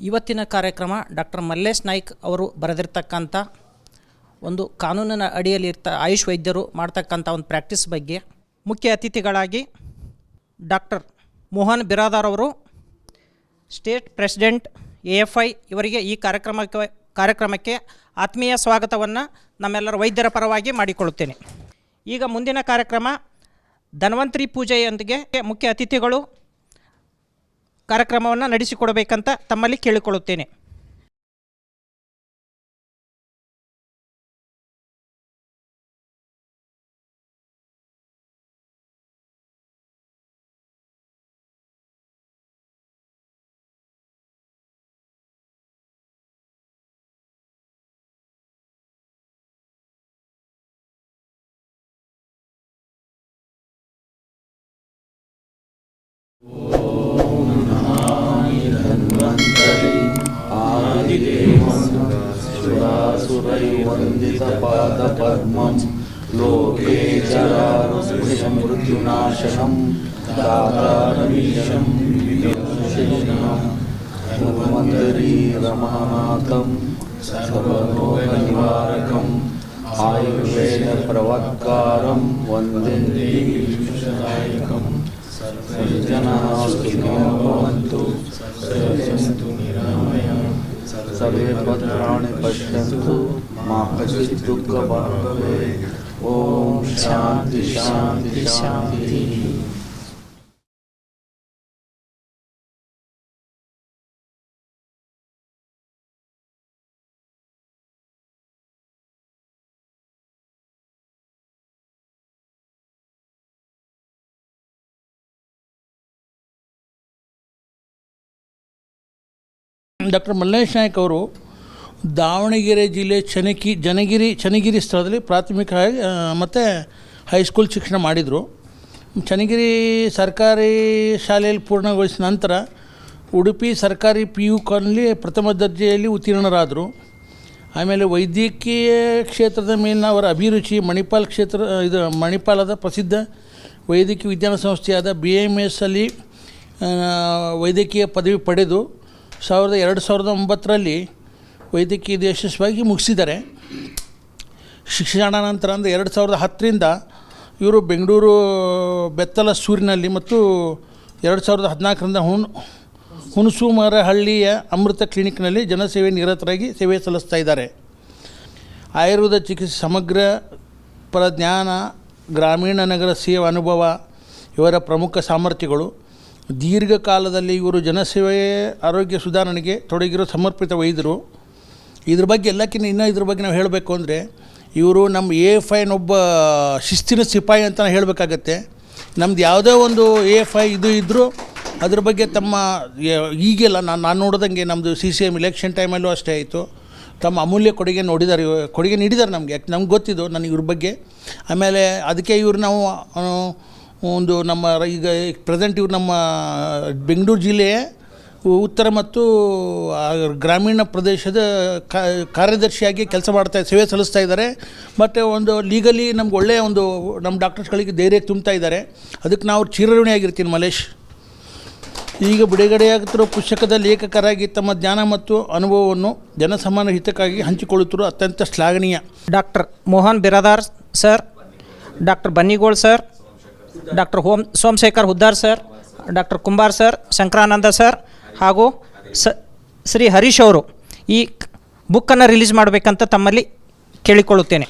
ಇವತ್ತಿನ ಕಾರ್ಯಕ್ರಮ ಡಾಕ್ಟರ್ ಮಲ್ಲೇಶ್ ನಾಯ್ಕ್ ಅವರು ಬರೆದಿರ್ತಕ್ಕಂಥ ಒಂದು ಕಾನೂನಿನ ಅಡಿಯಲ್ಲಿ ಆಯುಷ್ ವೈದ್ಯರು ಮಾಡ್ತಕ್ಕಂಥ ಒಂದು ಪ್ರಾಕ್ಟೀಸ್ ಬಗ್ಗೆ ಮುಖ್ಯ ಅತಿಥಿಗಳಾಗಿ ಡಾಕ್ಟರ್ ಮೋಹನ್ ಬಿರಾದಾರ್ ಅವರು ಸ್ಟೇಟ್ ಪ್ರೆಸಿಡೆಂಟ್ AFI ಇವರಿಗೆ ಈ ಕಾರ್ಯಕ್ರಮಕ್ಕೆ ಆತ್ಮೀಯ ಸ್ವಾಗತವನ್ನು ನಮ್ಮೆಲ್ಲರ ವೈದ್ಯರ ಪರವಾಗಿ ಮಾಡಿಕೊಳ್ಳುತ್ತೇನೆ. ಈಗ ಮುಂದಿನ ಕಾರ್ಯಕ್ರಮ ಧನ್ವಂತರಿ ಪೂಜೆಯೊಂದಿಗೆ ಮುಖ್ಯ ಅತಿಥಿಗಳು ಕಾರ್ಯಕ್ರಮವನ್ನು ನಡೆಸಿಕೊಡಬೇಕಂತ ತಮ್ಮಲ್ಲಿ ಕೇಳಿಕೊಳ್ಳುತ್ತೇನೆ. सुरासुरैवन्दितपादपद्मं लोके जरारुभयं मृत्युनाशनं दातारमीशं विनाशनं धन्वन्तरी रमानाथं सर्वरोगनिवारकम् आयुर्वेदप्रवक्कारं वन्दे विश्वदायकं सर्वजनाः सुखिनो भवन्तु सन्तु निरामयम् सर्वे भद्राणि पश्यन्तु मा कश्चित् दुःखभाग् भवेत्. ओम शांति शांति शांति. ಡಾಕ್ಟರ್ ಮಲ್ಲೇಶ್ ನಾಯ್ಕ್ ಅವರು ದಾವಣಗೆರೆ ಜಿಲ್ಲೆ ಚನ್ನಗಿರಿ ಸ್ಥಳದಲ್ಲಿ ಪ್ರಾಥಮಿಕ ಮತ್ತು ಹೈಸ್ಕೂಲ್ ಶಿಕ್ಷಣ ಮಾಡಿದರು. ಚನ್ನಗಿರಿ ಸರ್ಕಾರಿ ಶಾಲೆಯಲ್ಲಿ ಪೂರ್ಣಗೊಳಿಸಿದ ನಂತರ ಉಡುಪಿ ಸರ್ಕಾರಿ PU ಕಾಲೇಜಲ್ಲಿ ಪ್ರಥಮ ದರ್ಜೆಯಲ್ಲಿ ಉತ್ತೀರ್ಣರಾದರು. ಆಮೇಲೆ ವೈದ್ಯಕೀಯ ಕ್ಷೇತ್ರದ ಮೇಲಿನ ಅವರ ಅಭಿರುಚಿ ಮಣಿಪಾಲದ ಪ್ರಸಿದ್ಧ ವೈದ್ಯಕೀಯ ವಿಜ್ಞಾನ ಸಂಸ್ಥೆಯಾದ BIMS ಅಲ್ಲಿ ವೈದ್ಯಕೀಯ ಪದವಿ ಪಡೆದು 2009ರಲ್ಲಿ ವೈದ್ಯಕೀಯ ಯಶಸ್ವಿಯಾಗಿ ಮುಗಿಸಿದ್ದಾರೆ. ಶಿಕ್ಷಣ ನಂತರ 2010ರಿಂದ ಇವರು ಬೆಂಗಳೂರು ಬೆತ್ತಲ ಸೂರಿನಲ್ಲಿ ಮತ್ತು 2014ರಿಂದ ಹುಣಸೂಮರಹಳ್ಳಿಯ ಅಮೃತ ಕ್ಲಿನಿಕ್ನಲ್ಲಿ ಜನಸೇವೆ ನಿರತರಾಗಿ ಸೇವೆ ಸಲ್ಲಿಸ್ತಾ ಇದ್ದಾರೆ. ಆಯುರ್ವೇದ ಚಿಕಿತ್ಸೆ ಸಮಗ್ರ ಜ್ಞಾನ ಗ್ರಾಮೀಣ ನಗರ ಸೇವಾ ಅನುಭವ ಇವರ ಪ್ರಮುಖ ಸಾಮರ್ಥ್ಯಗಳು. ದೀರ್ಘಕಾಲದಲ್ಲಿ ಇವರು ಜನಸೇವೆ ಆರೋಗ್ಯ ಸುಧಾರಣೆಗೆ ತೊಡಗಿರೋ ಸಮರ್ಪಿತ ವೈದ್ಯರು. ಇದ್ರ ಬಗ್ಗೆ ಇದ್ರ ಬಗ್ಗೆ ನಾವು ಹೇಳಬೇಕು ಅಂದರೆ ಇವರು ನಮ್ಮ AFI ಒಬ್ಬ ಶಿಸ್ತಿನ ಸಿಪಾಯಿ ಅಂತ ಹೇಳಬೇಕಾಗತ್ತೆ. ನಮ್ದು ಯಾವುದೇ ಒಂದು AFI ಇದ್ದರೂ ಅದ್ರ ಬಗ್ಗೆ ತಮ್ಮ ಈಗೆಲ್ಲ ನಾನು ನೋಡಿದಂಗೆ ನಮ್ಮದು CCM ಎಲೆಕ್ಷನ್ ಟೈಮಲ್ಲೂ ಅಷ್ಟೇ ಆಯಿತು, ತಮ್ಮ ಅಮೂಲ್ಯ ಕೊಡುಗೆ ನೀಡಿದ್ದಾರೆ ನಮಗೆ. ನಮ್ಗೆ ಗೊತ್ತಿದ್ದು ನನಗೆ ಇವ್ರ ಬಗ್ಗೆ. ಆಮೇಲೆ ಅದಕ್ಕೆ ಇವರು ನಾವು ಒಂದು ನಮ್ಮ ಈಗ ಪ್ರೆಸೆಂಟ್ ಇವರು ನಮ್ಮ ಬೆಂಗಳೂರು ಜಿಲ್ಲೆಯ ಉತ್ತರ ಮತ್ತು ಗ್ರಾಮೀಣ ಪ್ರದೇಶದ ಕಾರ್ಯದರ್ಶಿಯಾಗಿ ಕೆಲಸ ಸೇವೆ ಸಲ್ಲಿಸ್ತಾ ಇದ್ದಾರೆ. ಮತ್ತು ಒಂದು ಲೀಗಲಿ ನಮ್ಗೆ ಒಳ್ಳೆಯ ಒಂದು ನಮ್ಮ ಡಾಕ್ಟರ್ಸ್ಗಳಿಗೆ ಧೈರ್ಯ ತುಂಬ್ತಾ ಇದ್ದಾರೆ. ಅದಕ್ಕೆ ನಾವು ಚಿರಋಣಿಯಾಗಿರ್ತೀನಿ ಮಲೇಶ್. ಈಗ ಬಿಡುಗಡೆಯಾಗುತ್ತಿರೋ ಪುಸ್ತಕದ ಲೇಖಕರಾಗಿ ತಮ್ಮ ಜ್ಞಾನ ಮತ್ತು ಅನುಭವವನ್ನು ಜನಸಾಮಾನ್ಯ ಹಿತಕ್ಕಾಗಿ ಹಂಚಿಕೊಳ್ಳುತ್ತಿರುವ ಅತ್ಯಂತ ಶ್ಲಾಘನೀಯ doctor Mohan Biradar sir, doctor Bannigol sir, doctor Somashekhar Huddar sir, doctor Kumbar sir, Shankarananda sir ಹಾಗೂ ಶ್ರೀ ಹರೀಶ್ ಅವರು ಈ ಬುಕ್ಕನ್ನು ರಿಲೀಸ್ ಮಾಡಬೇಕಂತ ತಮ್ಮಲ್ಲಿ ಕೇಳಿಕೊಳ್ಳುತ್ತೇನೆ.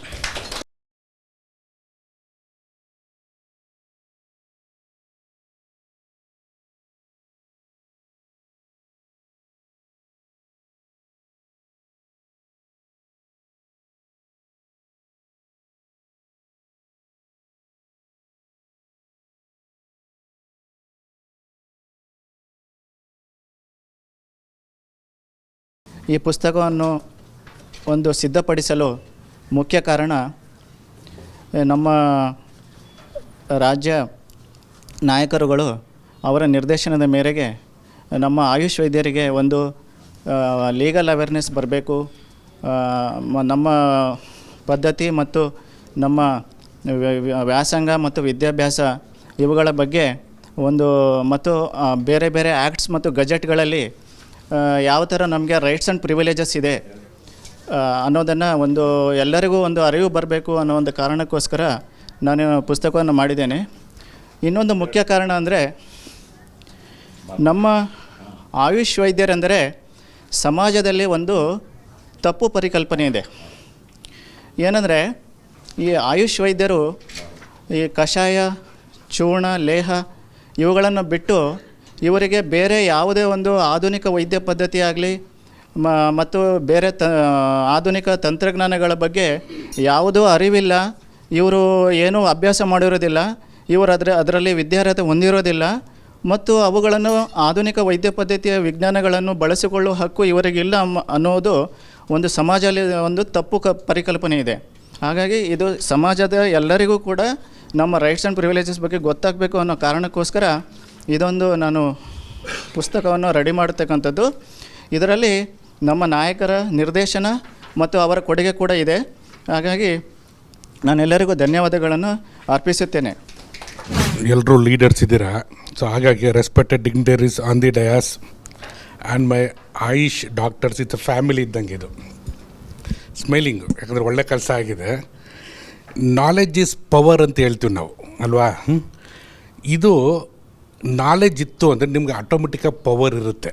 ಈ ಪುಸ್ತಕವನ್ನು ಸಿದ್ಧಪಡಿಸಲು ಮುಖ್ಯ ಕಾರಣ ನಮ್ಮ ರಾಜ್ಯ ನಾಯಕರುಗಳು ಅವರ ನಿರ್ದೇಶನದ ಮೇರೆಗೆ ನಮ್ಮ ಆಯುಷ್ ವೈದ್ಯರಿಗೆ ಒಂದು ಲೀಗಲ್ ಅವೇರ್ನೆಸ್ ಬರಬೇಕು, ನಮ್ಮ ಪದ್ಧತಿ ಮತ್ತು ನಮ್ಮ ವ್ಯಾಸಂಗ ಮತ್ತು ವಿದ್ಯಾಭ್ಯಾಸ ಇವುಗಳ ಬಗ್ಗೆ ಮತ್ತು ಬೇರೆ ಬೇರೆ ಆ್ಯಕ್ಟ್ಸ್ ಮತ್ತು ಗಜೆಟ್ಗಳಲ್ಲಿ ಯಾವ ಥರ ನಮಗೆ ರೈಟ್ಸ್ ಆ್ಯಂಡ್ ಪ್ರಿವಿಲೇಜಸ್ ಇದೆ ಅನ್ನೋದನ್ನು ಒಂದು ಎಲ್ಲರಿಗೂ ಒಂದು ಅರಿವು ಬರಬೇಕು ಅನ್ನೋ ಒಂದು ಕಾರಣಕ್ಕೋಸ್ಕರ ನಾನು ಪುಸ್ತಕವನ್ನು ಮಾಡಿದ್ದೇನೆ. ಇನ್ನೊಂದು ಮುಖ್ಯ ಕಾರಣ ಅಂದರೆ ನಮ್ಮ ಆಯುಷ್ ವೈದ್ಯರೆಂದರೆ ಸಮಾಜದಲ್ಲಿ ಒಂದು ತಪ್ಪು ಪರಿಕಲ್ಪನೆ ಇದೆ. ಏನಂದರೆ ಈ ಆಯುಷ್ ವೈದ್ಯರು ಈ ಕಷಾಯ, ಚೂರ್ಣ, ಲೇಹ ಇವುಗಳನ್ನು ಬಿಟ್ಟು ಇವರಿಗೆ ಬೇರೆ ಯಾವುದೇ ಒಂದು ಆಧುನಿಕ ವೈದ್ಯ ಪದ್ಧತಿ ಆಗಲಿ ಮತ್ತು ಬೇರೆ ಆಧುನಿಕ ತಂತ್ರಜ್ಞಾನಗಳ ಬಗ್ಗೆ ಯಾವುದೂ ಅರಿವಿಲ್ಲ. ಇವರು ಏನೂ ಅಭ್ಯಾಸ ಮಾಡಿರೋದಿಲ್ಲ, ಇವರು ಅದರಲ್ಲಿ ವಿದ್ಯಾರ್ಹತೆ ಹೊಂದಿರೋದಿಲ್ಲ ಮತ್ತು ಅವುಗಳನ್ನು ಆಧುನಿಕ ವೈದ್ಯ ಪದ್ಧತಿಯ ವಿಜ್ಞಾನಗಳನ್ನು ಬಳಸಿಕೊಳ್ಳುವ ಹಕ್ಕು ಇವರಿಗಿಲ್ಲ ಅನ್ನೋದು ಒಂದು ಸಮಾಜದಲ್ಲಿ ಒಂದು ತಪ್ಪು ಪರಿಕಲ್ಪನೆ ಇದೆ. ಹಾಗಾಗಿ ಇದು ಸಮಾಜದ ಎಲ್ಲರಿಗೂ ಕೂಡ ನಮ್ಮ ರೈಟ್ಸ್ ಆ್ಯಂಡ್ ಪ್ರಿವಿಲೇಜಸ್ ಬಗ್ಗೆ ಗೊತ್ತಾಗಬೇಕು ಅನ್ನೋ ಕಾರಣಕ್ಕೋಸ್ಕರ ಇದೊಂದು ನಾನು ಪುಸ್ತಕವನ್ನು ರೆಡಿ ಮಾಡತಕ್ಕಂಥದ್ದು. ಇದರಲ್ಲಿ ನಮ್ಮ ನಾಯಕರ ನಿರ್ದೇಶನ ಮತ್ತು ಅವರ ಕೊಡುಗೆ ಕೂಡ ಇದೆ. ಹಾಗಾಗಿ ನಾನೆಲ್ಲರಿಗೂ ಧನ್ಯವಾದಗಳನ್ನು ಅರ್ಪಿಸುತ್ತೇನೆ. ಎಲ್ಲರೂ ಲೀಡರ್ಸ್ ಇದ್ದೀರಾ, ಸೊ ಹಾಗಾಗಿ respected dignitaries on the Dias and my AYUSH doctors it's family ಇದ್ದಂಗೆ ಇದು ಸ್ಮೈಲಿಂಗು, ಯಾಕಂದರೆ ಒಳ್ಳೆ ಕೆಲಸ ಆಗಿದೆ. ನಾಲೆಡ್ಜ್ ಈಸ್ ಪವರ್ ಅಂತ ಹೇಳ್ತೀವಿ ನಾವು ಅಲ್ವಾ. ಇದು ನಾಲೆಡ್ಜ್ ಇತ್ತು ಅಂದರೆ ನಿಮ್ಗೆ ಆಟೋಮೆಟಿಕಾಗಿ ಪವರ್ ಇರುತ್ತೆ.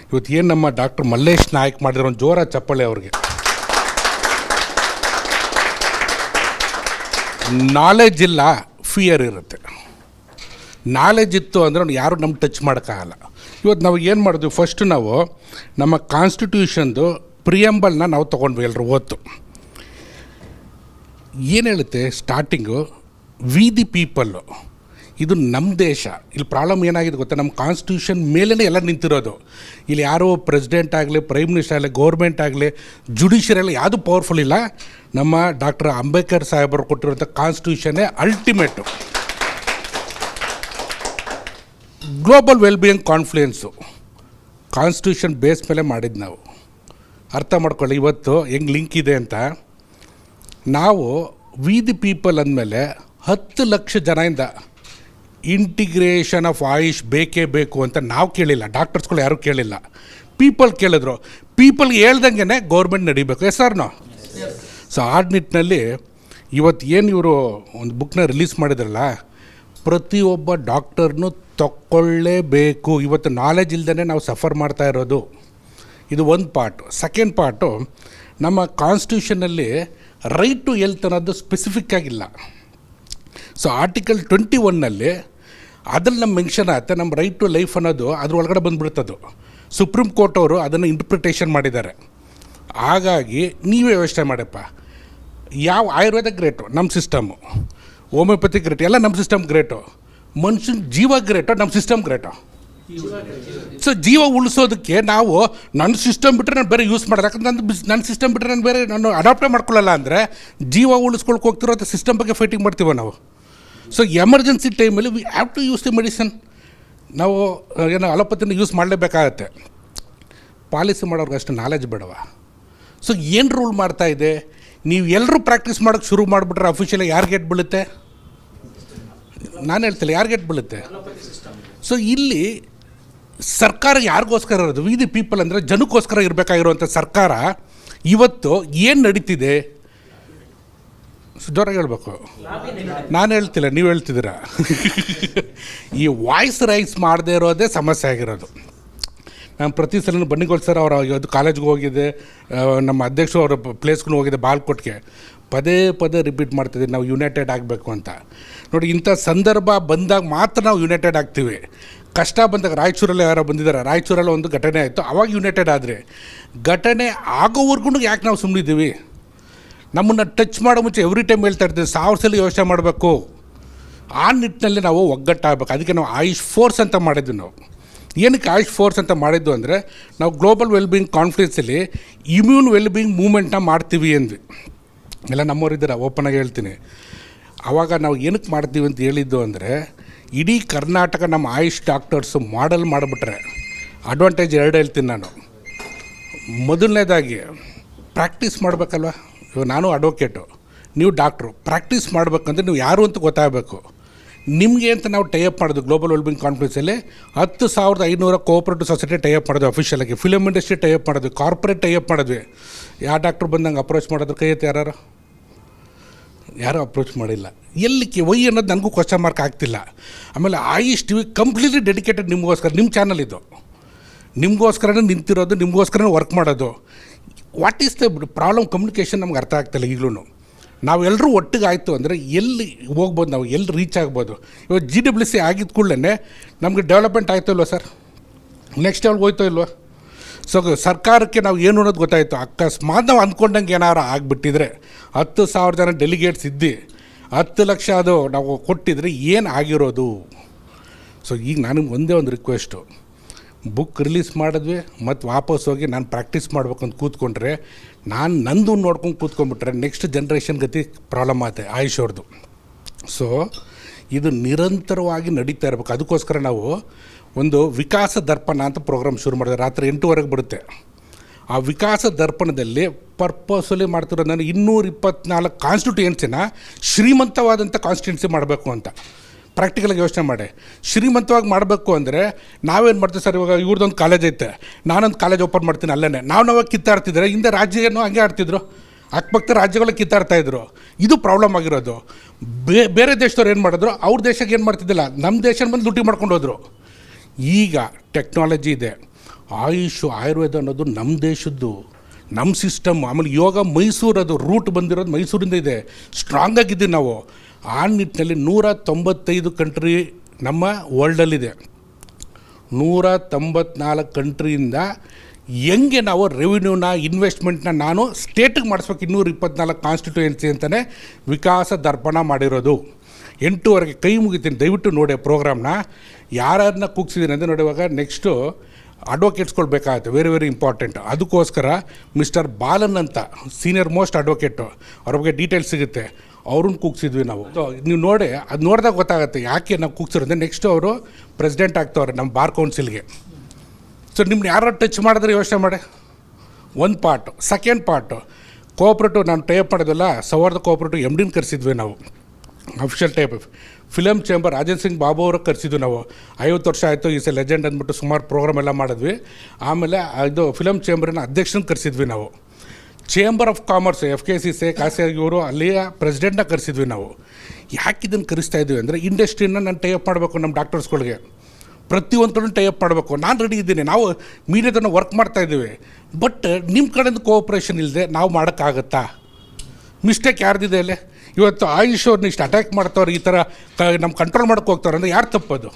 ಇವತ್ತು ಏನು ನಮ್ಮ ಡಾಕ್ಟರ್ ಮಲ್ಲೇಶ್ ನಾಯ್ಕ್ ಮಾಡಿದ್ರು, ಒಂದು ಜೋರ ಚಪ್ಪಾಳೆ ಅವ್ರಿಗೆ. ನಾಲೆಡ್ಜ್ ಇಲ್ಲ, ಫಿಯರ್ ಇರುತ್ತೆ. ನಾಲೆಡ್ಜ್ ಇತ್ತು ಅಂದರೆ ಅವ್ನು ಯಾರು ನಮ್ಗೆ ಟಚ್ ಮಾಡೋಕ್ಕಾಗಲ್ಲ. ಇವತ್ತು ನಾವು ಏನು ಮಾಡಿದ್ವಿ, ಫಸ್ಟು ನಾವು ನಮ್ಮ ಕಾನ್ಸ್ಟಿಟ್ಯೂಷನ್ದು ಪ್ರಿಯಂಬಲ್ನ ನಾವು ತೊಗೊಂಡ್ವಿ, ಎಲ್ಲರೂ ಓದ್ತು. ಏನು ಹೇಳುತ್ತೆ ಸ್ಟಾರ್ಟಿಂಗು, ವಿ ದಿ ಪೀಪಲ್ಲು. ಇದು ನಮ್ಮ ದೇಶ. ಇಲ್ಲಿ ಪ್ರಾಬ್ಲಮ್ ಏನಾಗಿದೆ ಗೊತ್ತಾ, ನಮ್ಮ ಕಾನ್ಸ್ಟಿಟ್ಯೂಷನ್ ಮೇಲೇ ಎಲ್ಲ ನಿಂತಿರೋದು. ಇಲ್ಲಿ ಯಾರೋ ಪ್ರೆಸಿಡೆಂಟ್ ಆಗಲಿ, ಪ್ರೈಮ್ ಮಿನಿಸ್ಟರ್ ಆಗಲಿ, ಗೌರ್ಮೆಂಟ್ ಆಗಲಿ, ಜುಡಿಷಿಯರಿ ಆಗಲಿ ಯಾವುದೂ ಪವರ್ಫುಲ್ ಇಲ್ಲ. ನಮ್ಮ ಡಾಕ್ಟರ್ ಅಂಬೇಡ್ಕರ್ ಸಾಹೇಬರು ಕೊಟ್ಟಿರುವಂಥ ಕಾನ್ಸ್ಟಿಟ್ಯೂಷನ್ನೇ ಅಲ್ಟಿಮೇಟು. ಗ್ಲೋಬಲ್ ವೆಲ್ಬಿಯಿಂಗ್ ಕಾನ್ಫ್ಲುಯೆನ್ಸು ಕಾನ್ಸ್ಟಿಟ್ಯೂಷನ್ ಬೇಸ್ ಮೇಲೆ ಮಾಡಿದ್ದು ನಾವು. ಅರ್ಥ ಮಾಡ್ಕೊಳ್ಳಿ ಇವತ್ತು ಹೆಂಗೆ ಲಿಂಕ್ ಇದೆ ಅಂತ. ನಾವು ವಿ ದಿ ಪೀಪಲ್ ಅಂದಮೇಲೆ 10 ಲಕ್ಷ ಜನದಿಂದ ಇಂಟಿಗ್ರೇಷನ್ ಆಫ್ ಆಯುಷ್ ಬೇಕೇ ಬೇಕು ಅಂತ ನಾವು ಕೇಳಿಲ್ಲ, ಡಾಕ್ಟರ್ಸ್ಗಳು ಯಾರೂ ಕೇಳಿಲ್ಲ, ಪೀಪಲ್ ಕೇಳಿದ್ರು. ಪೀಪಲ್ಗೆ ಹೇಳ್ದಂಗೆ ಗೌರ್ಮೆಂಟ್ ನಡಿಬೇಕು. S R no? ಸೊ ಆ ನಿಟ್ಟಿನಲ್ಲಿ ಇವತ್ತು ಏನು ಇವರು ಒಂದು ಬುಕ್ನ ರಿಲೀಸ್ ಮಾಡಿದ್ರಲ್ಲ, ಪ್ರತಿಯೊಬ್ಬ ಡಾಕ್ಟರ್ನೂ ತಗೊಳ್ಳೇಬೇಕು. ಇವತ್ತು ನಾಲೆಜ್ ಇಲ್ದೇ ನಾವು ಸಫರ್ ಮಾಡ್ತಾ ಇರೋದು. ಇದು ಒಂದು ಪಾರ್ಟು. ಸೆಕೆಂಡ್ ಪಾರ್ಟು, ನಮ್ಮ ಕಾನ್ಸ್ಟಿಟ್ಯೂಷನಲ್ಲಿ ರೈಟ್ ಟು ಹೆಲ್ತ್ ಅನ್ನೋದು ಸ್ಪೆಸಿಫಿಕ್ ಆಗಿಲ್ಲ. ಸೊ ಆರ್ಟಿಕಲ್ 21ನಲ್ಲಿ ಅದ್ರಲ್ಲಿ ನಮ್ಮ ಮೆನ್ಷನ್ ಆಗುತ್ತೆ, ನಮ್ಮ ರೈಟ್ ಟು ಲೈಫ್ ಅನ್ನೋದು ಅದ್ರ ಒಳಗಡೆ ಬಂದುಬಿಡ್ತದು. ಸುಪ್ರೀಂ ಕೋರ್ಟ್ ಅವರು ಅದನ್ನು ಇಂಟರ್ಪ್ರಿಟೇಷನ್ ಮಾಡಿದ್ದಾರೆ. ಹಾಗಾಗಿ ನೀವೇ ಯೋಚನೆ ಮಾಡಪ್ಪ, ಯಾವ ಆಯುರ್ವೇದ ಗ್ರೇಟು ನಮ್ಮ ಸಿಸ್ಟಮು, ಹೋಮಿಯೋಪತಿ ಗ್ರೇಟ್, ಎಲ್ಲ ನಮ್ಮ ಸಿಸ್ಟಮ್ ಗ್ರೇಟು. ಮನುಷ್ಯನ ಜೀವ ಗ್ರೇಟು, ನಮ್ಮ ಸಿಸ್ಟಮ್ ಗ್ರೇಟು. ಸೊ ಜೀವ ಉಳಿಸೋದಕ್ಕೆ ನಾವು ನನ್ನ ಸಿಸ್ಟಮ್ ಬಿಟ್ಟರೆ ನಾನು ಬೇರೆ ಯೂಸ್ ಮಾಡೋದು. ಯಾಕಂದ್ರೆ ನನ್ನ ಸಿಸ್ಟಮ್ ಬಿಟ್ಟರೆ ನಾನು ಬೇರೆ ನಾನು ಅಡಾಪ್ಟೇ ಮಾಡ್ಕೊಳ್ಳಲ್ಲ ಅಂದರೆ ಜೀವ ಉಳಿಸ್ಕೊಳ್ಕೆ ಹೋಗ್ತಿರೋ ಸಿಸ್ಟಮ್ ಬಗ್ಗೆ ಫೈಟಿಂಗ್ ಮಾಡ್ತೀವ ನಾವು. ಸೊ ಎಮರ್ಜೆನ್ಸಿ ಟೈಮಲ್ಲಿ we have to use the medicine. ನಾವು ಏನೋ ಅಲೋಪತಿನ ಯೂಸ್ ಮಾಡಲೇಬೇಕಾಗತ್ತೆ. ಪಾಲಿಸಿ ಮಾಡೋರ್ಗೆ ಅಷ್ಟು ನಾಲೆಜ್ ಬೇಡವ. ಸೊ ಏನು ರೂಲ್ ಮಾಡ್ತಾ ಇದೆ, ನೀವು ಎಲ್ಲರೂ ಪ್ರಾಕ್ಟೀಸ್ ಮಾಡೋಕ್ಕೆ ಶುರು ಮಾಡಿಬಿಟ್ರೆ ಅಫಿಷಿಯಲಾಗಿ ಯಾರು ಗೆಟ್ ಬೀಳುತ್ತೆ? ನಾನು ಹೇಳ್ತಿಲ್ಲ, ಯಾರು ಗೆಟ್ ಬೀಳುತ್ತೆ? ಸೊ ಇಲ್ಲಿ ಸರ್ಕಾರ ಯಾರಿಗೋಸ್ಕರ ಇರೋದು? ವಿ ದಿ ಪೀಪಲ್ ಅಂದರೆ ಜನಕ್ಕೋಸ್ಕರ ಇರಬೇಕಾಗಿರುವಂಥ ಸರ್ಕಾರ ಇವತ್ತು ಏನು ನಡೀತಿದೆ? ಜೋರಾಗಿ ಹೇಳ್ಬೇಕು. ನಾನು ಹೇಳ್ತಿಲ್ಲ, ನೀವು ಹೇಳ್ತಿದ್ದೀರಾ. ಈ ವಾಯ್ಸ್ ರೈಸ್ ಮಾಡದೇ ಇರೋದೇ ಸಮಸ್ಯೆ ಆಗಿರೋದು. ನಾನು ಪ್ರತಿ ಸಲ ಬನ್ನಿಗೋಳ್ ಸರ್ ಅವರ ಇವತ್ತು ಕಾಲೇಜ್ಗೆ ಹೋಗಿದ್ದೆ, ನಮ್ಮ ಅಧ್ಯಕ್ಷರು ಅವರ ಪ್ಲೇಸ್ಗೂ ಹೋಗಿದ್ದೆ, ಬಾಲ್ಕೋಟ್ಗೆ. ಪದೇ ಪದೇ ರಿಪೀಟ್ ಮಾಡ್ತಿದ್ದೀವಿ, ನಾವು ಯುನೈಟೆಡ್ ಆಗಬೇಕು ಅಂತ. ನೋಡಿ, ಇಂಥ ಸಂದರ್ಭ ಬಂದಾಗ ಮಾತ್ರ ನಾವು ಯುನೈಟೆಡ್ ಆಗ್ತೀವಿ. ಕಷ್ಟ ಬಂದಾಗ ರಾಯಚೂರಲ್ಲಿ ಯಾರೋ ಬಂದಿದ್ದಾರೆ, ರಾಯಚೂರಲ್ಲಿ ಒಂದು ಘಟನೆ ಆಯಿತು, ಅವಾಗ ಯುನೈಟೆಡ್ ಆದರೆ. ಘಟನೆ ಆಗೋವರೆಗೂ ಯಾಕೆ ನಾವು ಸುಮ್ಮನಿದ್ದೀವಿ? ನಮ್ಮನ್ನು ಟಚ್ ಮಾಡೋ ಮುಂಚೆ ಎವ್ರಿ ಟೈಮ್ ಹೇಳ್ತಾ ಇರ್ತೀವಿ, 1000 ಸಲ ಯೋಚನೆ ಮಾಡಬೇಕು. ಆ ನಿಟ್ಟಿನಲ್ಲಿ ನಾವು ಒಗ್ಗಟ್ಟಾಗಬೇಕು. ಅದಕ್ಕೆ ನಾವು ಆಯುಷ್ ಫೋರ್ಸ್ ಅಂತ ಮಾಡಿದ್ವಿ. ನಾವು ಏನಕ್ಕೆ ಆಯುಷ್ ಫೋರ್ಸ್ ಅಂತ ಮಾಡಿದ್ದು ಅಂದರೆ, ನಾವು ಗ್ಲೋಬಲ್ ವೆಲ್ಬೀಯಿಂಗ್ ಕಾನ್ಫರೆನ್ಸಲ್ಲಿ ಇಮ್ಯೂನ್ ವೆಲ್ಬೀಯಿಂಗ್ ಮೂಮೆಂಟ್ನ ಮಾಡ್ತೀವಿ ಅಂದ್ವಿ. ಎಲ್ಲ ನಮ್ಮವರಿದ್ದೀರ, ಓಪನಾಗಿ ಹೇಳ್ತೀನಿ. ಆವಾಗ ನಾವು ಏನಕ್ಕೆ ಮಾಡ್ತೀವಿ ಅಂತ ಹೇಳಿದ್ದು ಅಂದರೆ, ಇಡೀ ಕರ್ನಾಟಕ ನಮ್ಮ ಆಯುಷ್ ಡಾಕ್ಟರ್ಸು ಮಾಡೆಲ್ ಮಾಡಿಬಿಟ್ರೆ ಅಡ್ವಾಂಟೇಜ್ 2 ಹೇಳ್ತೀನಿ ನಾನು. ಮೊದಲನೇದಾಗಿ ಪ್ರಾಕ್ಟೀಸ್ ಮಾಡಬೇಕಲ್ವ. ಇವಾಗ ನಾನು ಅಡ್ವೊಕೇಟು, ನೀವು ಡಾಕ್ಟ್ರು. ಪ್ರಾಕ್ಟೀಸ್ ಮಾಡಬೇಕಂದ್ರೆ ನೀವು ಯಾರು ಅಂತ ಗೊತ್ತಾಗಬೇಕು. ನಿಮಗೆ ಅಂತ ನಾವು ಟೈಅಪ್ ಮಾಡೋದು ಗ್ಲೋಬಲ್ ವೆಲ್ಬಿಂಗ್ ಕಾನ್ಫರೆನ್ಸಲ್ಲಿ 10,500 ಕೋಆಪರೇಟಿವ್ ಸೊಸೈಟಿ ಟೈಅಪ್ ಮಾಡೋದು ಅಫಿಷಿಯಲಾಗಿ. ಫಿಲಮ್ ಇಂಡಸ್ಟ್ರಿ ಟೈಅಪ್ ಮಾಡೋದು, ಕಾರ್ಪೊರೇಟ್ ಟೈಅಪ್ ಮಾಡಿದ್ವಿ. ಯಾವ ಡಾಕ್ಟ್ರು ಬಂದಂಗೆ ಅಪ್ರೋಚ್ ಮಾಡೋದು ಕೈ ಎತ್ತಿ ಯಾರೂ ಅಪ್ರೋಚ್ ಮಾಡಿಲ್ಲ. ಎಲ್ಲಿಕ್ಕೆ ವೈ ಅನ್ನೋದು ನನಗೂ ಕ್ವಶನ್ ಮಾರ್ಕ್ ಆಗ್ತಿಲ್ಲ. ಆಮೇಲೆ Ayush TV completely dedicated ನಿಮಗೋಸ್ಕರ, ನಿಮ್ಮ ಚಾನಲ್ ಇದು, ನಿಮಗೋಸ್ಕರನೇ ನಿಂತಿರೋದು, ನಿಮಗೋಸ್ಕರನೇ ವರ್ಕ್ ಮಾಡೋದು. What is the problem? Communication ನಮ್ಗೆ ಅರ್ಥ ಆಗ್ತಿಲ್ಲ ಈಗಲೂ. ನಾವೆಲ್ಲರೂ ಒಟ್ಟಿಗೆ ಆಯಿತು ಅಂದರೆ ಎಲ್ಲಿ ಹೋಗ್ಬೋದು, ನಾವು ಎಲ್ಲಿ ರೀಚ್ ಆಗ್ಬೋದು. ಇವಾಗ GWC ಆಗಿದ್ದ ಕೂಡಲೇ ನಮಗೆ ಡೆವಲಪ್ಮೆಂಟ್ ಆಯಿತು ಇಲ್ವ ಸರ್? ನೆಕ್ಸ್ಟ್ ಲೆವೆಲ್ಗೆ ಹೋಯ್ತೋ ಇಲ್ವ? ಸೊ ಸರ್ಕಾರಕ್ಕೆ ನಾವು ಏನು ಅನ್ನೋದು ಗೊತ್ತಾಯಿತು. ಅಕಸ್ಮಾತ್ ನಾವು ಅಂದ್ಕೊಂಡಂಗೆ ಏನಾರು ಆಗಿಬಿಟ್ಟಿದ್ರೆ 10,000 ಜನ ಡೆಲಿಗೇಟ್ಸ್ ಇದ್ದು 10 ಲಕ್ಷ ಅದು ನಾವು ಕೊಟ್ಟಿದ್ರೆ ಏನು ಆಗಿರೋದು? ಸೊ ಈಗ ನನಗೆ ಒಂದೇ ಒಂದು ರಿಕ್ವೆಸ್ಟು, ಬುಕ್ ರಿಲೀಸ್ ಮಾಡಿದ್ವಿ ಮತ್ತು ವಾಪಸ್ ಹೋಗಿ ನಾನು ಪ್ರಾಕ್ಟೀಸ್ ಮಾಡ್ಬೇಕಂತ ಕೂತ್ಕೊಂಡ್ರೆ, ನಾನು ನಂದು ನೋಡ್ಕೊಂಡು ಕೂತ್ಕೊಂಡ್ಬಿಟ್ರೆ ನೆಕ್ಸ್ಟ್ ಜನ್ರೇಷನ್ ಗತಿ ಪ್ರಾಬ್ಲಮ್ ಆಗುತ್ತೆ ಆಯುಷ್ ಅವ್ರದ್ದು. ಸೊ ಇದು ನಿರಂತರವಾಗಿ ನಡೀತಾ ಇರಬೇಕು. ಅದಕ್ಕೋಸ್ಕರ ನಾವು ಒಂದು ವಿಕಾಸ ದರ್ಪಣ ಅಂತ ಪ್ರೋಗ್ರಾಮ್ ಶುರು ಮಾಡಿದೆ. ರಾತ್ರಿ 8:00 ಬರುತ್ತೆ. ಆ ವಿಕಾಸ ದರ್ಪಣದಲ್ಲಿ ಪರ್ಪಸ್ಫುಲಿ ಮಾಡ್ತಿರೋದು ನಾನು 224 ಕಾನ್ಸ್ಟಿಟ್ಯೂಯೆನ್ಸಿನ ಶ್ರೀಮಂತವಾದಂಥ ಕಾನ್ಸ್ಟಿಟ್ಯೂನ್ಸಿ ಮಾಡಬೇಕು ಅಂತ ಪ್ರಾಕ್ಟಿಕಲಾಗಿ ಯೋಚನೆ ಮಾಡಿ. ಶ್ರೀಮಂತವಾಗಿ ಮಾಡಬೇಕು ಅಂದರೆ ನಾವೇನು ಮಾಡ್ತೀವಿ ಸರ್? ಇವಾಗ ಇವ್ರದ್ದೊಂದು ಕಾಲೇಜ್ ಐತೆ, ನಾನೊಂದು ಕಾಲೇಜ್ ಓಪನ್ ಮಾಡ್ತೀನಿ ಅಲ್ಲೇ. ನಾವು ಕಿತ್ತಾಡ್ತಿದ್ರೆ ಹಿಂದೆ ರಾಜ್ಯನೂ ಹಂಗೆ ಆಡ್ತಿದ್ರು, ಅಕ್ಕಪಕ್ಕದ ರಾಜ್ಯಗಳ ಕಿತ್ತಾಡ್ತಾಯಿದ್ರು. ಇದು ಪ್ರಾಬ್ಲಮ್ ಆಗಿರೋದು. ಬೇರೆ ದೇಶದವ್ರು ಏನು ಮಾಡಿದ್ರು, ಅವ್ರ ದೇಶಕ್ಕೆ ಏನು ಮಾಡ್ತಿದ್ದಿಲ್ಲ, ನಮ್ಮ ದೇಶ ಬಂದು ಲೂಟಿ ಮಾಡ್ಕೊಂಡು ಹೋದರು. ಈಗ ಟೆಕ್ನಾಲಜಿ ಇದೆ, ಆಯುರ್ವೇದ ಅನ್ನೋದು ನಮ್ಮ ದೇಶದ್ದು, ನಮ್ಮ ಸಿಸ್ಟಮ್. ಆಮೇಲೆ ಯೋಗ ಮೈಸೂರದು ರೂಟ್ ಬಂದಿರೋದು ಮೈಸೂರಿಂದ ಇದೆ, ಸ್ಟ್ರಾಂಗ್ ಆಗಿದ್ದೀವಿ ನಾವು. ಆ ನಿಟ್ಟಿನಲ್ಲಿ 195 ಕಂಟ್ರಿ ನಮ್ಮ ವರ್ಲ್ಡಲ್ಲಿದೆ. 194 ಕಂಟ್ರಿಯಿಂದ ಹೆಂಗೆ ನಾವು ರೆವಿನ್ಯೂನ, ಇನ್ವೆಸ್ಟ್ಮೆಂಟ್ನ ನಾನು ಸ್ಟೇಟಿಗೆ ಮಾಡಿಸ್ಬೇಕು. 224 ಕಾನ್ಸ್ಟಿಟ್ಯೂಯೆನ್ಸಿ ಅಂತಲೇ ವಿಕಾಸ ದರ್ಪಣ ಮಾಡಿರೋದು. 8:00 ಕೈ ಮುಗಿತೀನಿ, ದಯವಿಟ್ಟು ನೋಡಿ ಪ್ರೋಗ್ರಾಮ್ನ. ಯಾರನ್ನ ಕೂಗ್ಸಿದ್ದೀನಿ ಅಂದರೆ ನೋಡಿ, ಇವಾಗ ನೆಕ್ಸ್ಟು ಅಡ್ವೊಕೇಟ್ಸ್ಗಳು ಬೇಕಾಗುತ್ತೆ, ವೆರಿ ವೆರಿ ಇಂಪಾರ್ಟೆಂಟ್. ಅದಕ್ಕೋಸ್ಕರ ಮಿಸ್ಟರ್ ಬಾಲನ್ ಅಂತ ಸೀನಿಯರ್ ಮೋಸ್ಟ್ ಅಡ್ವೊಕೇಟು, ಅವ್ರ ಬಗ್ಗೆ ಡೀಟೇಲ್ಸ್ ಸಿಗುತ್ತೆ, ಅವ್ರನ್ನ ಕೂಗ್ಸಿದ್ವಿ ನಾವು. ಸೊ ನೀವು ನೋಡಿ, ಅದು ನೋಡಿದಾಗ ಗೊತ್ತಾಗುತ್ತೆ ಯಾಕೆ ನಾವು ಕೂಗ್ಸಿರೋದು. ನೆಕ್ಸ್ಟು ಅವರು ಪ್ರೆಸಿಡೆಂಟ್ ಆಗ್ತವ್ರೆ ನಮ್ಮ ಬಾರ್ ಕೌನ್ಸಿಲ್ಗೆ. ಸೊ ನಿಮ್ನ ಯಾರು ಟಚ್ ಮಾಡಿದ್ರೆ ಯೋಚನೆ ಮಾಡಿ. ಒಂದು ಪಾರ್ಟು. ಸೆಕೆಂಡ್ ಪಾರ್ಟು ಕೋಆಪ್ರೇಟಿವ್ ನಾನು ಟೈಪ್ ಮಾಡೋದಲ್ಲ, ಸೌಹಾರ್ದ ಕೋಆಪ್ರೇಟಿವ್ MDನ ಕರೆಸಿದ್ವಿ ನಾವು, official type. Film chamber Rajendra Singh Babu ಅವ್ರಿಗೆ ಕರೆಸಿದ್ವಿ ನಾವು. 50 ವರ್ಷ ಆಯಿತು, ಈಸ್ ಎ ಲೆಜೆಂಡ್ ಅಂದ್ಬಿಟ್ಟು ಸುಮಾರು ಪ್ರೋಗ್ರಾಮ್ ಎಲ್ಲ ಮಾಡಿದ್ವಿ. ಆಮೇಲೆ ಇದು ಫಿಲಮ್ ಚೇಂಬರಿನ ಅಧ್ಯಕ್ಷನ ಕರೆಸಿದ್ವಿ ನಾವು. ಚೇಂಬರ್ ಆಫ್ ಕಾಮರ್ಸ್ FKCC ಖಾಸಗಿ ಇವರು ಅಲ್ಲಿಯ ಪ್ರೆಸಿಡೆಂಟ್ನ ಕರೆಸಿದ್ವಿ ನಾವು. ಯಾಕೆ ಇದನ್ನು ಕರೆಸ್ತಾ ಇದ್ವಿ ಅಂದರೆ, ಇಂಡಸ್ಟ್ರಿನ ನಾನು ಟೈಅಪ್ ಮಾಡಬೇಕು, ನಮ್ಮ ಡಾಕ್ಟರ್ಸ್ಗಳಿಗೆ ಪ್ರತಿಯೊಂದು ಕಡೆ ಟೈಅಪ್ ಮಾಡಬೇಕು. ನಾನು ರೆಡಿ ಇದ್ದೀನಿ, ನಾವು ಮೀಡಿಯಾದನ್ನು ವರ್ಕ್ ಮಾಡ್ತಾಯಿದ್ದೀವಿ. ಬಟ್ ನಿಮ್ಮ ಕಡೆಯಿಂದ ಕೋಆಪ್ರೇಷನ್ ಇಲ್ಲದೆ ನಾವು ಮಾಡೋಕ್ಕಾಗತ್ತಾ? ಮಿಸ್ಟೇಕ್ ಯಾರ್ದಿದೆ ಅಲ್ಲೇ? ಇವತ್ತು ಆಯುಷ್ ಅವ್ರನ್ನ ಇಷ್ಟು ಅಟ್ಯಾಕ್ ಮಾಡ್ತವ್ರು, ಈ ಥರ ನಮ್ಮ ಕಂಟ್ರೋಲ್ ಮಾಡೋಕ್ಕೆ ಹೋಗ್ತಾರೆ ಅಂದರೆ ಯಾರು ತಪ್ಪದು?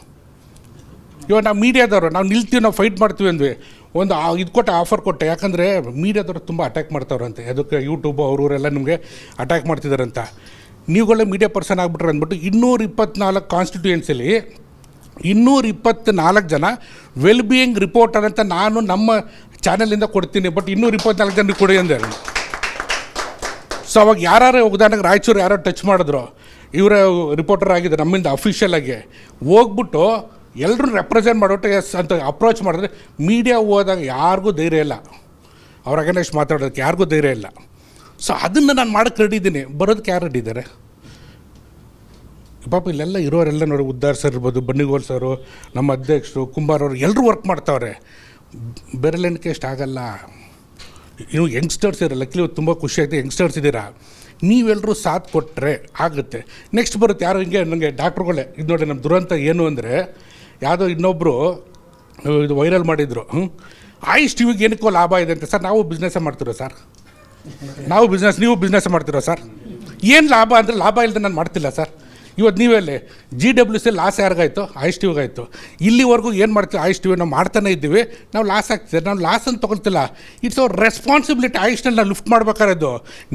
ಇವಾಗ ನಾವು ಮೀಡಿಯಾದವರು ನಾವು ನಿಲ್ತೀವಿ, ನಾವು ಫೈಟ್ ಮಾಡ್ತೀವಿ ಅಂದ್ವಿ. ಒಂದು ಇದು ಕೊಟ್ಟೆ, ಆಫರ್ ಕೊಟ್ಟೆ. ಯಾಕಂದರೆ ಮೀಡಿಯಾದವರು ತುಂಬ ಅಟ್ಯಾಕ್ ಮಾಡ್ತಾವ್ರಂತೆ, ಅದಕ್ಕೆ ಯೂಟ್ಯೂಬ್ ಅವರೆಲ್ಲ ನಿಮಗೆ ಅಟ್ಯಾಕ್ ಮಾಡ್ತಿದ್ದಾರಂತ. ನೀವುಗಳೇ ಮೀಡಿಯಾ ಪರ್ಸನ್ ಆಗಿಬಿಟ್ರೆ ಅಂದ್ಬಿಟ್ಟು 224 ಕಾನ್ಸ್ಟಿಟ್ಯೂಯೆನ್ಸಿಲಿ 224 ಜನ ವೆಲ್ ಬೀಯಿಂಗ್ ರಿಪೋರ್ಟರ್ ಅಂತ ನಾನು ನಮ್ಮ ಚಾನಲಿಂದ ಕೊಡ್ತೀನಿ. ಬಟ್ 224 ಜನರಿಗೆ ಕೊಡಿ ಅಂದೆ. ಸೊ ಅವಾಗ ಯಾರು ಉದಾಹರಣೆಗೆ ರಾಯಚೂರು ಯಾರೋ ಟಚ್ ಮಾಡಿದ್ರು, ಇವರೇ ರಿಪೋರ್ಟರ್ ಆಗಿದೆ ನಮ್ಮಿಂದ ಅಫಿಷಿಯಲ್ ಆಗಿ ಹೋಗ್ಬಿಟ್ಟು ಎಲ್ಲರೂ ರೆಪ್ರೆಸೆಂಟ್ ಮಾಡೋಟ್ಟು ಎಸ್ ಅಂತ ಅಪ್ರೋಚ್ ಮಾಡಿದ್ರೆ, ಮೀಡಿಯಾ ಹೋದಾಗ ಯಾರಿಗೂ ಧೈರ್ಯ ಇಲ್ಲ, ಅವ್ರ ಅಗೇನೆಸ್ಟ್ ಮಾತಾಡೋದಕ್ಕೆ ಯಾರಿಗೂ ಧೈರ್ಯ ಇಲ್ಲ. ಸೊ ಅದನ್ನು ನಾನು ಮಾಡೋಕ್ಕೆ ರೆಡಿ ಇದ್ದೀನಿ. ಬರೋದಕ್ಕೆ ಯಾರು ರೆಡಿ ಇದ್ದಾರೆ ಪಾಪ? ಇಲ್ಲೆಲ್ಲ ಇರೋರೆಲ್ಲ ನೋಡಿ, ಉದ್ದಾರ್ ಸರ್ ಇರ್ಬೋದು, ಬನ್ನಿಗೋಲ್ ಸರು, ನಮ್ಮ ಅಧ್ಯಕ್ಷರು, ಕುಂಬಾರ್ ಅವರು ಎಲ್ಲರೂ ವರ್ಕ್ ಮಾಡ್ತಾವ್ರೆ. ಬೆರಳೆಣಿಕೆ ಎಷ್ಟು ಆಗಲ್ಲ. ಇನ್ನು ಯಂಗ್ಸ್ಟರ್ಸ್ ಇರಲ್ಲ, ಇವತ್ತು ತುಂಬ ಖುಷಿ ಆಗುತ್ತೆ, ಯಂಗ್ಸ್ಟರ್ಸ್ ಇದ್ದೀರಾ, ನೀವೆಲ್ಲರೂ ಸಾಥ್ ಕೊಟ್ಟರೆ ಆಗುತ್ತೆ. ನೆಕ್ಸ್ಟ್ ಬರುತ್ತೆ ಯಾರು ಹಿಂಗೆ ನನಗೆ ಡಾಕ್ಟ್ರುಗಳೇ. ಇದು ನೋಡಿ, ನಮ್ಮ ದುರಂತ ಏನು ಅಂದರೆ, ಯಾವುದೋ ಇನ್ನೊಬ್ಬರು ಇದು ವೈರಲ್ ಮಾಡಿದರು, ಆಯುಷ್ ಟಿ ವಿಗೆ ಏನಕ್ಕೋ ಲಾಭ ಇದೆ ಅಂತ. ಸರ್ ನಾವು ಬಿಸ್ನೆಸ್ಸೇ ಮಾಡ್ತಿರೋ ಸರ್, ನಾವು ಬಿಸ್ನೆಸ್, ನೀವು ಬಿಸ್ನೆಸ್ ಮಾಡ್ತಿರೋ ಸರ್. ಏನು ಲಾಭ ಅಂದರೆ, ಲಾಭ ಇಲ್ಲದೆ ನಾನು ಮಾಡ್ತಿಲ್ಲ ಸರ್. ಇವತ್ತು ನೀವೆಲ್ಲಿ GWC ಲಾಸ್ ಯಾರಿಗಾಯಿತು? ಆಯುಷ್ ಟಿ ವಿಗಾಯಿತು. ಇಲ್ಲಿವರೆಗೂ ಏನು ಮಾಡ್ತೀವಿ? ಆಯುಷ್ ಟಿ ವಿ ನಾವು ಮಾಡ್ತಾನೆ ಇದ್ದೀವಿ, ನಾವು ಲಾಸ್ ಆಗ್ತಿದೆ. ನಾವು ಲಾಸ್ ಅಂತ ತೊಗೊಳ್ತಿಲ್ಲ. ಇಟ್ಸ್ ಅವ್ರ ರೆಸ್ಪಾನ್ಸಿಬಿಲಿಟಿ. ಆಯುಷ್ನಲ್ಲಿ ನಾವು ಲಿಫ್ಟ್ ಮಾಡ್ಬೇಕಾಗಿದ್ದು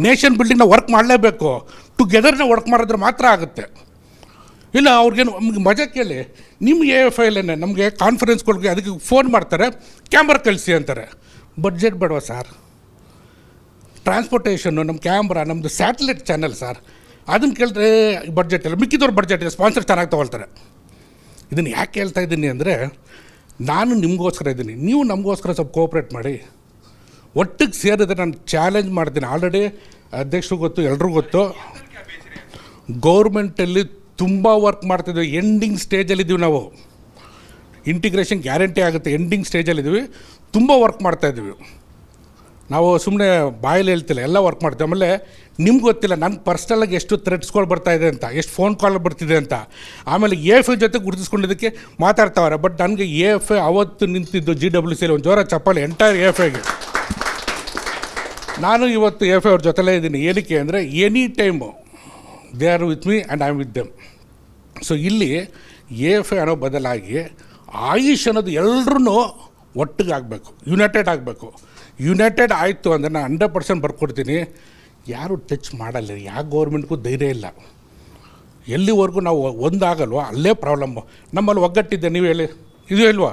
ನೇಷನ್ ಬಿಲ್ಡಿಂಗ್ ನಾವು ವರ್ಕ್ ಮಾಡಲೇಬೇಕು. ಟುಗೆದರ್ನ ವರ್ಕ್ ಮಾಡಿದ್ರೆ ಮಾತ್ರ ಆಗುತ್ತೆ. ಇಲ್ಲ ಅವ್ರಿಗೇನು ನಮ್ಗೆ ಮಜಾ ಕೇಳಿ, ನಿಮ್ಮ AFILನೇ ನಮಗೆ ಕಾನ್ಫರೆನ್ಸ್ಗಳಿಗೆ ಅದಕ್ಕೆ ಫೋನ್ ಮಾಡ್ತಾರೆ, ಕ್ಯಾಮ್ರಾ ಕಳಿಸಿ ಅಂತಾರೆ. ಬಡ್ಜೆಟ್ ಬೇಡವಾ ಸರ್? ಟ್ರಾನ್ಸ್ಪೋರ್ಟೇಷನ್ನು, ನಮ್ಮ ಕ್ಯಾಮ್ರಾ, ನಮ್ಮದು ಸ್ಯಾಟಲೈಟ್ ಚಾನಲ್ ಸರ್, ಅದನ್ನು ಕೇಳಿದ್ರೆ ಬಡ್ಜೆಟ್ ಇಲ್ಲ. ಮಿಕ್ಕಿದವ್ರು ಬಡ್ಜೆಟ್ ಇಲ್ಲ, ಸ್ಪಾನ್ಸರ್ ಚೆನ್ನಾಗಿ ತೊಗೊಳ್ತಾರೆ. ಇದನ್ನು ಯಾಕೆ ಹೇಳ್ತಾ ಇದ್ದೀನಿ ಅಂದರೆ, ನಾನು ನಿಮಗೋಸ್ಕರ ಇದ್ದೀನಿ, ನೀವು ನಮಗೋಸ್ಕರ ಸ್ವಲ್ಪ ಕೋಆಪ್ರೇಟ್ ಮಾಡಿ. ಒಟ್ಟಿಗೆ ಸೇರಿದ್ರೆ ನಾನು ಚಾಲೆಂಜ್ ಮಾಡ್ತೀನಿ. ಆಲ್ರೆಡಿ ಅಧ್ಯಕ್ಷರು ಗೊತ್ತು, ಎಲ್ರಿಗೂ ಗೊತ್ತು, ಗೌರ್ಮೆಂಟಲ್ಲಿ ತುಂಬ ವರ್ಕ್ ಮಾಡ್ತಿದ್ವಿ. ಎಂಡಿಂಗ್ ಸ್ಟೇಜಲ್ಲಿದ್ದೀವಿ ನಾವು. ಇಂಟಿಗ್ರೇಷನ್ ಗ್ಯಾರಂಟಿ ಆಗುತ್ತೆ, ಎಂಡಿಂಗ್ ಸ್ಟೇಜಲ್ಲಿದ್ದೀವಿ. ತುಂಬ ವರ್ಕ್ ಮಾಡ್ತಾಯಿದ್ದೀವಿ ನಾವು. ಸುಮ್ಮನೆ ಬಾಯಲ್ಲಿ ಹೇಳ್ತಿಲ್ಲ, ಎಲ್ಲ ವರ್ಕ್ ಮಾಡ್ತೀವಿ. ಆಮೇಲೆ ನಿಮ್ಗೆ ಗೊತ್ತಿಲ್ಲ ನನಗೆ ಪರ್ಸ್ನಲಾಗಿ ಎಷ್ಟು ಥ್ರೆಟ್ಸ್ಗಳು ಬರ್ತಾಯಿದೆ ಅಂತ, ಎಷ್ಟು ಫೋನ್ ಕಾಲ್ ಬರ್ತಿದೆ ಅಂತ. ಆಮೇಲೆ AFI ಜೊತೆ ಗುರುತಿಸ್ಕೊಂಡಿದ್ದಕ್ಕೆ ಮಾತಾಡ್ತಾವ್ರೆ. ಬಟ್ ನನಗೆ AFI ಅವತ್ತು ನಿಂತಿದ್ದು GWC ಒಂದು ಜೋರ ಚಪ್ಪಾಳೆ ಎಂಟೈರ್ AFIಗೆ. ನಾನು ಇವತ್ತು AFI ಅವ್ರ ಜೊತೆಲೇ ಇದ್ದೀನಿ. ಏನಕ್ಕೆ ಅಂದರೆ any time they are with me and I am with them. So ಇಲ್ಲಿ AFI ಅನ್ನೋ ಬದಲಾಗಿ ಆಯುಷ್ ಅನ್ನೋದು ಎಲ್ಲರೂ ಒಟ್ಟಿಗೆ ಆಗಬೇಕು, ಯುನೈಟೆಡ್ ಆಗಬೇಕು. ಯುನೈಟೆಡ್ ಆಯಿತು ಅಂದರೆ ನಾನು 100% ಬರ್ಕೊಡ್ತೀನಿ. ಯಾರು ಟಚ್ ಮಾಡಲ್ಲ, ಯಾವ ಗೌರ್ಮೆಂಟ್ಗೂ ಧೈರ್ಯ ಇಲ್ಲ. ಎಲ್ಲಿವರೆಗೂ ನಾವು ಒಂದಾಗಲ್ವೋ ಅಲ್ಲೇ ಪ್ರಾಬ್ಲಮ್ಮು. ನಮ್ಮಲ್ಲಿ ಒಗ್ಗಟ್ಟಿದ್ದೆ, ನೀವು ಹೇಳಿ, ಇದು ಇಲ್ವಾ?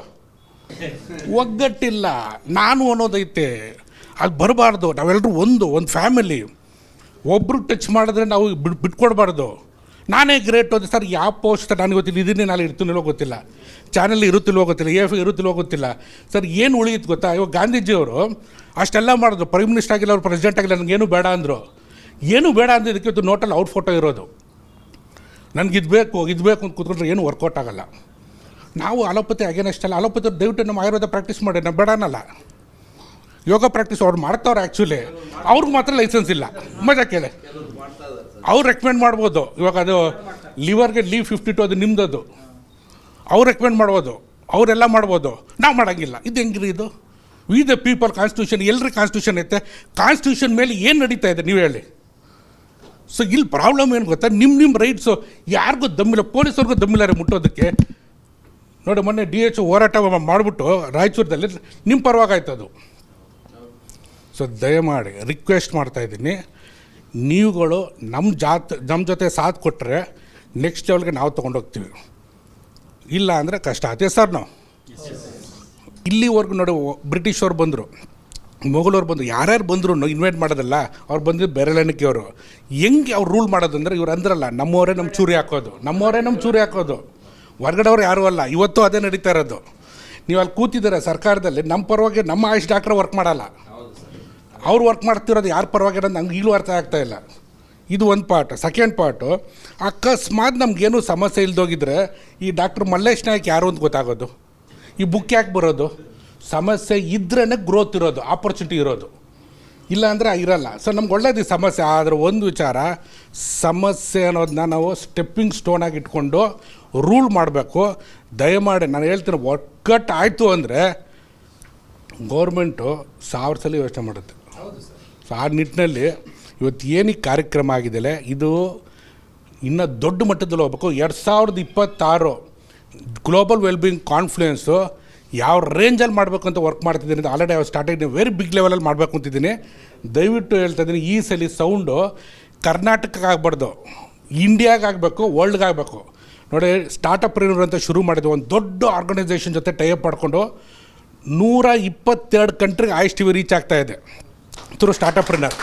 ಒಗ್ಗಟ್ಟಿಲ್ಲ. ನಾನು ಅನ್ನೋದೈತೆ, ಅದು ಬರಬಾರ್ದು. ನಾವೆಲ್ಲರೂ ಒಂದು ಫ್ಯಾಮಿಲಿ. ಒಬ್ಬರು ಟಚ್ ಮಾಡಿದ್ರೆ ನಾವು ಬಿಟ್ಕೊಡ್ಬಾರ್ದು. ನಾನೇ ಗ್ರೇಟ್ ಹೋದೆ ಸರ್, ಯಾವ ಪೋಸ್ಟ್ ನನಗೆ ಗೊತ್ತಿಲ್ಲ, ಇದನ್ನೇ ನಾನು ಇರ್ತೀನೋ ಗೊತ್ತಿಲ್ಲ, ಚಾನಲ್ ಇರುತ್ತಿಲ್ವೋ ಗೊತ್ತಿಲ್ಲ, AFI ಇರುತ್ತಿಲ್ವೋ ಗೊತ್ತಿಲ್ಲ. ಸರ್ ಏನು ಉಳಿಯಿತು ಗೊತ್ತಾ? ಇವಾಗ ಗಾಂಧೀಜಿಯವರು ಅಷ್ಟೆಲ್ಲ ಮಾಡಿದ್ರು, ಪ್ರೈಮ್ ಮಿನಿಸ್ಟರ್ ಆಗಿಲ್ಲ, ಅವ್ರು ಪ್ರೆಸಿಡೆಂಟ್ ಆಗಿಲ್ಲ, ನನಗೇನು ಬೇಡ ಅಂದರು. ಏನು ಬೇಡ ಅಂದಿದ್ದಕ್ಕೆ ಇವತ್ತು ನೋಟಲ್ಲಿ ಔಟ್ ಫೋಟೋ ಇರೋದು. ನನಗೆ ಇದು ಬೇಕು ಅಂತ ಕೂತ್ಕೊಂಡ್ರೆ ಏನು ವರ್ಕೌಟ್ ಆಗೋಲ್ಲ. ನಾವು ಅಲೋಪತಿ ಅಗೇನಷ್ಟಲ್ಲ. ಅಲೋಪತಿ ದಯವಿಟ್ಟು ನಮ್ಮ ಆಯುರ್ವೇದ ಪ್ರಾಕ್ಟೀಸ್ ಮಾಡಿ, ನಾವು ಬೇಡ ಅನ್ನಲ್ಲ. ಯೋಗ ಪ್ರಾಕ್ಟೀಸ್ ಅವ್ರು ಮಾಡ್ತಾವ್ರೆ. ಆ್ಯಕ್ಚುಲಿ ಅವ್ರಿಗೆ ಮಾತ್ರ ಲೈಸೆನ್ಸ್ ಇಲ್ಲ. ಮಜಾ ಕೇಳಿ, ಅವ್ರು ರೆಕಮೆಂಡ್ ಮಾಡ್ಬೋದು. ಇವಾಗ ಅದು ಲಿವರ್ಗೆ ಲೀವ್ 52 ಅದು ನಿಮ್ಮದು, ಅವ್ರು ರೆಕಮೆಂಡ್ ಮಾಡ್ಬೋದು, ಅವರೆಲ್ಲ ಮಾಡ್ಬೋದು. ನಾವು ಮಾಡೋಂಗಿಲ್ಲ. ಇದು ಹೆಂಗಿರಿ ಇದು? ವಿ ದ ಪೀಪಲ್ ಕಾನ್ಸ್ಟಿಟ್ಯೂಷನ್, ಎಲ್ಲರ ಕಾನ್ಸ್ಟಿಟ್ಯೂಷನ್ ಐತೆ. ಕಾನ್ಸ್ಟಿಟ್ಯೂಷನ್ ಮೇಲೆ ಏನು ನಡೀತಾ ಇದೆ ನೀವು ಹೇಳಿ? ಸೊ ಇಲ್ಲಿ ಪ್ರಾಬ್ಲಮ್ ಏನು ಗೊತ್ತಾ? ನಿಮ್ಮ ರೈಟ್ಸು ಯಾರಿಗೂ ದಮ್ಮಿಲ್ಲ, ಪೊಲೀಸವ್ರಿಗೂ ದಮ್ಮಿಲ್ಲ ರೀ ಮುಟ್ಟೋದಕ್ಕೆ. ನೋಡಿ, ಮೊನ್ನೆ DH ಹೋರಾಟ ಮಾಡಿಬಿಟ್ಟು ರಾಯಚೂರದಲ್ಲಿ ನಿಮ್ಮ ಪರವಾಗಿ ಅದು. ಸೊ ದಯಮಾಡಿ ರಿಕ್ವೆಸ್ಟ್ ಮಾಡ್ತಾಯಿದ್ದೀನಿ, ನೀವುಗಳು ನಮ್ಮ ಜೊತೆ ಸಾಥ್ ಕೊಟ್ಟರೆ ನೆಕ್ಸ್ಟ್ ಲೆವೆಲ್ಗೆ ನಾವು ತೊಗೊಂಡೋಗ್ತೀವಿ. ಇಲ್ಲ ಅಂದರೆ ಕಷ್ಟ ಆಯ್ತು ಸರ್. ನಾವು ಇಲ್ಲಿವರೆಗೂ ನೋಡಿ, ಬ್ರಿಟಿಷವ್ರು ಬಂದರು, ಮೊಘಲವ್ರು ಬಂದರು, ಯಾರ್ಯಾರು ಬಂದರು ಇನ್ವೈಟ್ ಮಾಡೋದಲ್ಲ. ಅವ್ರು ಬಂದಿದ್ದು ಬೆರಳೆಣಿಕೆ ಅವರು. ಹೆಂಗೆ ಅವ್ರು ರೂಲ್ ಮಾಡೋದಂದ್ರೆ, ಇವ್ರು ಅಂದ್ರಲ್ಲ, ನಮ್ಮವರೇ ನಮ್ಮ ಚೂರಿ ಹಾಕೋದು, ಹೊರಗಡೆಯವ್ರು ಯಾರೂ ಅಲ್ಲ. ಇವತ್ತು ಅದೇ ನಡೀತಾ ಇರೋದು. ನೀವು ಅಲ್ಲಿ ಕೂತಿದ್ದೀರ ಸರ್ಕಾರದಲ್ಲಿ, ನಮ್ಮ ಪರವಾಗಿ ನಮ್ಮ ಆಯುಷ್ ಡಾಕ್ಟ್ರ್ ವರ್ಕ್ ಮಾಡಲ್ಲ, ಅವ್ರು ವರ್ಕ್ ಮಾಡ್ತಿರೋದು ಯಾರು ಪರವಾಗಿ ಅನ್ನೋದು ನಂಗೆ ಈಗಲೂ ಅರ್ಥ ಆಗ್ತಾಯಿಲ್ಲ. ಇದು ಒಂದು ಪಾರ್ಟ್. ಸೆಕೆಂಡ್ ಪಾರ್ಟು, ಅಕಸ್ಮಾತ್ ನಮಗೇನು ಸಮಸ್ಯೆ ಇಲ್ದೋಗಿದ್ರೆ ಈ ಡಾಕ್ಟರ್ ಮಲ್ಲೇಶ್ ನಾಯ್ಕ್ ಯಾರು ಅಂತ ಗೊತ್ತಾಗೋದು? ಈ ಬುಕ್ ಯಾಕೆ ಬರೋದು? ಸಮಸ್ಯೆ ಇದ್ರೇ ಗ್ರೋತ್ ಇರೋದು, ಆಪರ್ಚುನಿಟಿ ಇರೋದು. ಇಲ್ಲ ಅಂದರೆ ಇರಲ್ಲ. ಸೊ ನಮ್ಗೆ ಒಳ್ಳೇದು ಈ ಸಮಸ್ಯೆ. ಆದರೆ ಒಂದು ವಿಚಾರ, ಸಮಸ್ಯೆ ಅನ್ನೋದನ್ನ ನಾವು ಸ್ಟೆಪ್ಪಿಂಗ್ ಸ್ಟೋನಾಗಿ ಇಟ್ಕೊಂಡು ರೂಲ್ ಮಾಡಬೇಕು. ದಯಮಾಡಿ ನಾನು ಹೇಳ್ತೀನಿ, ಒಗ್ಗಟ್ಟು ಆಯಿತು ಅಂದರೆ ಗೌರ್ಮೆಂಟು 1000 ಸಲ ಯೋಚನೆ ಮಾಡುತ್ತೆ. ಸೊ ಆ ನಿಟ್ಟಿನಲ್ಲಿ ಇವತ್ತು ಏನಕ್ಕೆ ಕಾರ್ಯಕ್ರಮ ಆಗಿದೆಯಲ್ಲ, ಇದು ಇನ್ನೂ ದೊಡ್ಡ ಮಟ್ಟದಲ್ಲಿ ಹೋಗ್ಬೇಕು. 2026 ಗ್ಲೋಬಲ್ ವೆಲ್ಬೀಯಿಂಗ್ ಕಾನ್ಫ್ಲುಯೆನ್ಸು ಯಾವ ರೇಂಜಲ್ಲಿ ಮಾಡಬೇಕು ಅಂತ ವರ್ಕ್ ಮಾಡ್ತಿದ್ದೀನಿ ಅಂತ ಆಲ್ರೆಡಿ ಸ್ಟಾರ್ಟಿಂಗ್ ವೆರಿ ಬಿಗ್ ಲೆವೆಲಲ್ಲಿ ಮಾಡಬೇಕು ಅಂತಿದ್ದೀನಿ. ದಯವಿಟ್ಟು ಹೇಳ್ತಾ ಇದ್ದೀನಿ, ಈ ಸಲ ಸೌಂಡು ಕರ್ನಾಟಕಕ್ಕೆ ಆಗಬಾರ್ದು, ಇಂಡಿಯಾಗೆ ಆಗಬೇಕು, ವರ್ಲ್ಡ್ಗೆ ಆಗಬೇಕು. ನೋಡಿ, ಸ್ಟಾರ್ಟಪ್ ಪ್ರಿನರ್ ಅಂತ ಶುರು ಮಾಡಿದ್ವಿ, ಒಂದು ದೊಡ್ಡ ಆರ್ಗನೈಸೇಷನ್ ಜೊತೆ ಟೈಅಪ್ ಮಾಡಿಕೊಂಡು 122 ಕಂಟ್ರಿಗೆ ಆಯುಷ್ TV ರೀಚ್ ಆಗ್ತಾ ಇದೆ ಥ್ರೂ ಸ್ಟಾರ್ಟಪ್ ಪ್ರಿನರ್.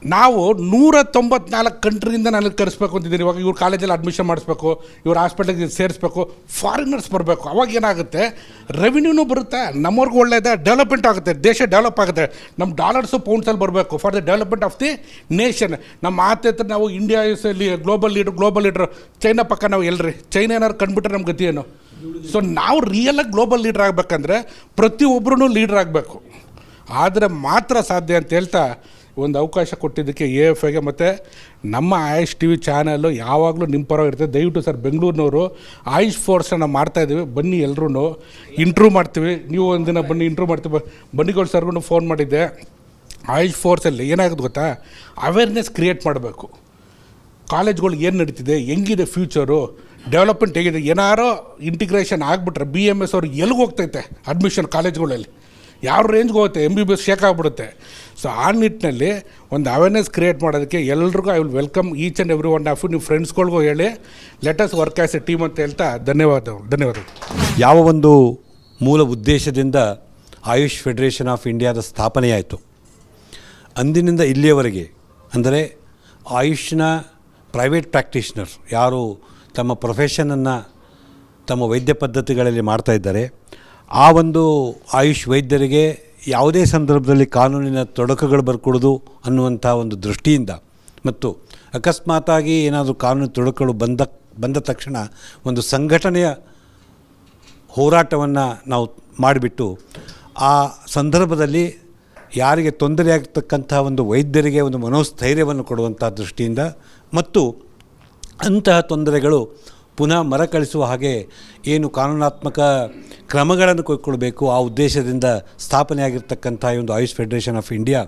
ನಾವು 194 ಕಂಟ್ರಿಯಿಂದ ನನಗೆ ಕರೆಸ್ಬೇಕು ಅಂತಿದ್ದೀನಿ. ಇವಾಗ ಇವ್ರ ಕಾಲೇಜಲ್ಲಿ ಅಡ್ಮಿಷನ್ ಮಾಡಿಸ್ಬೇಕು, ಇವ್ರ ಹಾಸ್ಪಿಟಲ್ಗೆ ಸೇರಿಸ್ಬೇಕು, ಫಾರಿನರ್ಸ್ ಬರಬೇಕು. ಅವಾಗ ಏನಾಗುತ್ತೆ, ರೆವಿನ್ಯೂನೂ ಬರುತ್ತೆ, ನಮ್ಮವ್ರಿಗೂ ಒಳ್ಳೆಯದೇ, ಡೆವಲಪ್ಮೆಂಟ್ ಆಗುತ್ತೆ, ದೇಶ ಡೆವಲಪ್ ಆಗುತ್ತೆ. ನಮ್ಮ ಡಾಲರ್ಸು ಪೌಂಡ್ಸಲ್ಲಿ ಬರಬೇಕು for the development of the nation. ನಮ್ಮ ಹತ್ರ ನಾವು India is global leader. China ಪಕ್ಕ ನಾವು ಎಲ್ರಿ, ಚೈನಾ ಏನಾದ್ರು ಕಂಡುಬಿಟ್ರೆ ನಮ್ಮ ಗತಿ ಏನು? ಸೊ ನಾವು ರಿಯಲಾಗಿ ಗ್ಲೋಬಲ್ ಲೀಡ್ರ್ ಆಗಬೇಕಂದ್ರೆ ಪ್ರತಿಯೊಬ್ಬರೂ ಲೀಡ್ರ್ ಆಗಬೇಕು. ಆದರೆ ಮಾತ್ರ ಸಾಧ್ಯ ಅಂತ ಹೇಳ್ತಾ ಒಂದು ಅವಕಾಶ ಕೊಟ್ಟಿದ್ದಕ್ಕೆ AFIಗೆ ಮತ್ತು ನಮ್ಮ ಆಯುಷ್ TV ಚಾನಲ್ಲು ಯಾವಾಗಲೂ ನಿಮ್ಮ ಪರವಾಗಿ ಇರ್ತದೆ. ದಯವಿಟ್ಟು ಸರ್, ಬೆಂಗಳೂರಿನವರು ಆಯುಷ್ ಫೋರ್ಸನ್ನು ಮಾಡ್ತಾಯಿದ್ದೀವಿ, ಬನ್ನಿ ಎಲ್ಲರೂ ಇಂಟ್ರ್ಯೂ ಮಾಡ್ತೀವಿ. ನೀವು ಒಂದಿನ ಬನ್ನಿ ಇಂಟ್ರ್ಯೂ ಮಾಡ್ತೀವಿ. ಬನ್ನಿಗಳು ಸರ್ಗೂ ಫೋನ್ ಮಾಡಿದ್ದೆ. ಆಯುಷ್ ಫೋರ್ಸಲ್ಲಿ ಏನಾಗುತ್ತೆ ಗೊತ್ತಾ, ಅವೇರ್ನೆಸ್ ಕ್ರಿಯೇಟ್ ಮಾಡಬೇಕು. ಕಾಲೇಜ್ಗಳು ಏನು ನಡೀತಿದೆ, ಹೆಂಗಿದೆ ಫ್ಯೂಚರು, ಡೆವಲಪ್ಮೆಂಟ್ ಹೇಗಿದೆ. ಏನಾರೋ ಇಂಟಿಗ್ರೇಷನ್ ಆಗಿಬಿಟ್ರೆ BMS ಅವ್ರಿಗೆ ಎಲ್ಲಿಗೆ ಹೋಗ್ತೈತೆ ಅಡ್ಮಿಷನ್ ಕಾಲೇಜ್ಗಳಲ್ಲಿ, ಯಾವ ರೇಂಜ್ಗೆ ಹೋಗುತ್ತೆ, MBBS ಶೇಕ್ ಆಗಿಬಿಡುತ್ತೆ. ಸೊ ಆ ನಿಟ್ಟಿನಲ್ಲಿ ಒಂದು ಅವೇರ್ನೆಸ್ ಕ್ರಿಯೇಟ್ ಮಾಡೋದಕ್ಕೆ ಎಲ್ರಿಗೂ I will welcome each and every one of you. ನೀವು ಫ್ರೆಂಡ್ಸ್ಗಳಿಗೂ ಹೇಳಿ, let us work as a team ಅಂತ ಹೇಳ್ತಾ ಧನ್ಯವಾದಗಳು. ಯಾವ ಒಂದು ಮೂಲ ಉದ್ದೇಶದಿಂದ ಆಯುಷ್ ಫೆಡರೇಷನ್ ಆಫ್ ಇಂಡಿಯಾದ ಸ್ಥಾಪನೆಯಾಯಿತು, ಅಂದಿನಿಂದ ಇಲ್ಲಿಯವರೆಗೆ, ಅಂದರೆ ಆಯುಷ್ನ ಪ್ರೈವೇಟ್ ಪ್ರಾಕ್ಟೀಷ್ನರ್ ಯಾರು ತಮ್ಮ ಪ್ರೊಫೆಷನನ್ನು ತಮ್ಮ ವೈದ್ಯ ಪದ್ಧತಿಗಳಲ್ಲಿ ಮಾಡ್ತಾಯಿದ್ದಾರೆ, ಆ ಒಂದು ಆಯುಷ್ ವೈದ್ಯರಿಗೆ ಯಾವುದೇ ಸಂದರ್ಭದಲ್ಲಿ ಕಾನೂನಿನ ತೊಡಕುಗಳು ಬರ್ಕೊಡೋದು ಅನ್ನುವಂಥ ಒಂದು ದೃಷ್ಟಿಯಿಂದ ಮತ್ತು ಅಕಸ್ಮಾತಾಗಿ ಏನಾದರೂ ಕಾನೂನು ತೊಡಕುಗಳು ಬಂದ ತಕ್ಷಣ ಒಂದು ಸಂಘಟನೆಯ ಹೋರಾಟವನ್ನು ನಾವು ಮಾಡಿಬಿಟ್ಟು ಆ ಸಂದರ್ಭದಲ್ಲಿ ಯಾರಿಗೆ ತೊಂದರೆಯಾಗತಕ್ಕಂಥ ಒಂದು ವೈದ್ಯರಿಗೆ ಒಂದು ಮನೋಸ್ಥೈರ್ಯವನ್ನು ಕೊಡುವಂಥ ದೃಷ್ಟಿಯಿಂದ ಮತ್ತು ಅಂತಹ ತೊಂದರೆಗಳು ಪುನಃ ಮರುಕಳಿಸುವ ಹಾಗೆ ಏನು ಕಾನೂನಾತ್ಮಕ ಕ್ರಮಗಳನ್ನು ಕೈಗೊಳ್ಳಬೇಕು ಆ ಉದ್ದೇಶದಿಂದ ಸ್ಥಾಪನೆಯಾಗಿರ್ತಕ್ಕಂಥ ಈ ಒಂದು ಆಯುಷ್ ಫೆಡರೇಷನ್ ಆಫ್ ಇಂಡಿಯಾ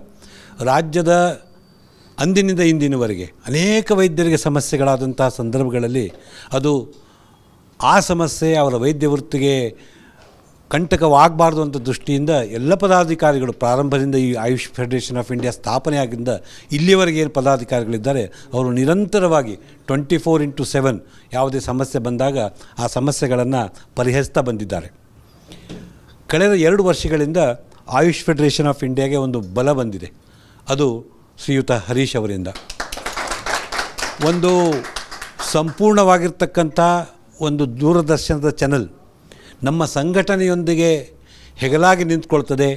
ರಾಜ್ಯದ ಅಂದಿನಿಂದ ಇಂದಿನವರೆಗೆ ಅನೇಕ ವೈದ್ಯರಿಗೆ ಸಮಸ್ಯೆಗಳಾದಂಥ ಸಂದರ್ಭಗಳಲ್ಲಿ ಅದು ಆ ಸಮಸ್ಯೆ ಅವರ ವೈದ್ಯ ವೃತ್ತಿಗೆ ಕಂಟಕವಾಗಬಾರ್ದು ಅಂತ ದೃಷ್ಟಿಯಿಂದ ಎಲ್ಲ ಪದಾಧಿಕಾರಿಗಳು ಪ್ರಾರಂಭದಿಂದ ಈ ಆಯುಷ್ ಫೆಡರೇಷನ್ ಆಫ್ ಇಂಡಿಯಾ ಸ್ಥಾಪನೆಯಾಗಿದ್ದ ಇಲ್ಲಿಯವರೆಗೆ ಏನು ಪದಾಧಿಕಾರಿಗಳಿದ್ದಾರೆ ಅವರು ನಿರಂತರವಾಗಿ 24/7 ಯಾವುದೇ ಸಮಸ್ಯೆ ಬಂದಾಗ ಆ ಸಮಸ್ಯೆಗಳನ್ನು ಪರಿಹರಿಸ್ತಾ ಬಂದಿದ್ದಾರೆ. ಕಳೆದ 2 ವರ್ಷಗಳಿಂದ ಆಯುಷ್ ಫೆಡರೇಷನ್ ಆಫ್ ಇಂಡಿಯಾಗೆ ಒಂದು ಬಲ ಬಂದಿದೆ. ಅದು ಶ್ರೀಯುತ ಹರೀಶ್ ಅವರಿಂದ ಒಂದು ಸಂಪೂರ್ಣವಾಗಿರ್ತಕ್ಕಂಥ ಒಂದು ದೂರದರ್ಶನದ ಚಾನಲ್ ನಮ್ಮ ಸಂಘಟನೆಯೊಂದಿಗೆ ಹೆಗಲಾಗಿ ನಿಂತ್ಕೊಳ್ತದೆ.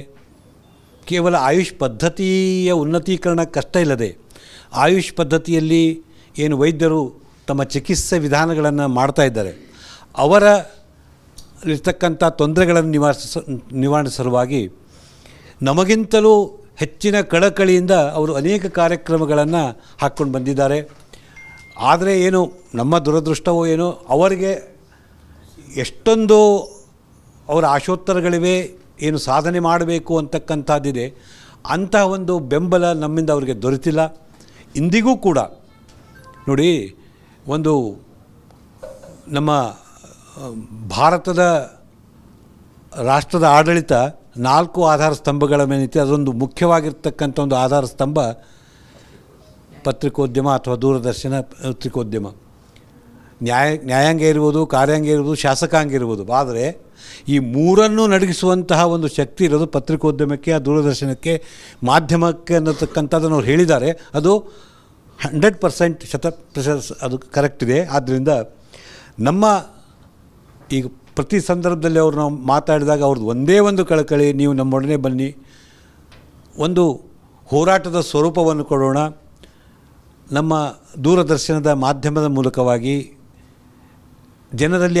ಕೇವಲ ಆಯುಷ್ ಪದ್ಧತಿಯ ಉನ್ನತೀಕರಣಕ್ಕಷ್ಟೇ ಇಲ್ಲದೆ ಆಯುಷ್ ಪದ್ಧತಿಯಲ್ಲಿ ಏನು ವೈದ್ಯರು ತಮ್ಮ ಚಿಕಿತ್ಸೆ ವಿಧಾನಗಳನ್ನು ಮಾಡ್ತಾ ಇದ್ದಾರೆ ಅವರ ಇರ್ತಕ್ಕಂಥ ತೊಂದರೆಗಳನ್ನು ನಿವಾರಣೆ ಸಲುವಾಗಿ ನಮಗಿಂತಲೂ ಹೆಚ್ಚಿನ ಕಳಕಳಿಯಿಂದ ಅವರು ಅನೇಕ ಕಾರ್ಯಕ್ರಮಗಳನ್ನು ಹಾಕ್ಕೊಂಡು ಬಂದಿದ್ದಾರೆ. ಆದರೆ ಏನು ನಮ್ಮ ದುರದೃಷ್ಟವೋ ಏನೋ ಅವರಿಗೆ ಎಷ್ಟೊಂದು ಅವರ ಆಶೋತ್ತರಗಳಿವೆ, ಏನು ಸಾಧನೆ ಮಾಡಬೇಕು ಅಂತಕ್ಕಂಥದ್ದಿದೆ, ಅಂತಹ ಒಂದು ಬೆಂಬಲ ನಮ್ಮಿಂದ ಅವರಿಗೆ ದೊರೆತಿಲ್ಲ. ಇಂದಿಗೂ ಕೂಡ ನೋಡಿ, ಒಂದು ನಮ್ಮ ಭಾರತದ ರಾಷ್ಟ್ರದ ಆಡಳಿತ 4 ಆಧಾರ ಸ್ತಂಭಗಳ ಮೇಲಿತ್ತು. ಅದೊಂದು ಮುಖ್ಯವಾಗಿರ್ತಕ್ಕಂಥ ಒಂದು ಆಧಾರ ಸ್ತಂಭ ಪತ್ರಿಕೋದ್ಯಮ ಅಥವಾ ದೂರದರ್ಶನ ಪತ್ರಿಕೋದ್ಯಮ. ನ್ಯಾಯಾಂಗ ಇರ್ಬೋದು, ಕಾರ್ಯಾಂಗ ಇರ್ಬೋದು, ಶಾಸಕಾಂಗ ಇರ್ಬೋದು. ಆದರೆ ಈ ಮೂರನ್ನೂ ನಡಗಿಸುವಂತಹ ಒಂದು ಶಕ್ತಿ ಇರೋದು ಪತ್ರಿಕೋದ್ಯಮಕ್ಕೆ, ಆ ದೂರದರ್ಶನಕ್ಕೆ, ಮಾಧ್ಯಮಕ್ಕೆ ಅನ್ನತಕ್ಕಂಥದ್ದನ್ನು ಅವ್ರು ಹೇಳಿದ್ದಾರೆ. ಅದು 100% ಅದು ಕರೆಕ್ಟ್ ಇದೆ. ಆದ್ದರಿಂದ ನಮ್ಮ ಈಗ ಪ್ರತಿ ಸಂದರ್ಭದಲ್ಲಿ ಅವ್ರು ನಾವು ಮಾತಾಡಿದಾಗ ಅವ್ರದ್ದು ಒಂದೇ ಒಂದು ಕಳಕಳಿ, ನೀವು ನಮ್ಮೊಡನೆ ಬನ್ನಿ, ಒಂದು ಹೋರಾಟದ ಸ್ವರೂಪವನ್ನು ಕೊಡೋಣ, ನಮ್ಮ ದೂರದರ್ಶನದ ಮಾಧ್ಯಮದ ಮೂಲಕವಾಗಿ ಜನರಲ್ಲಿ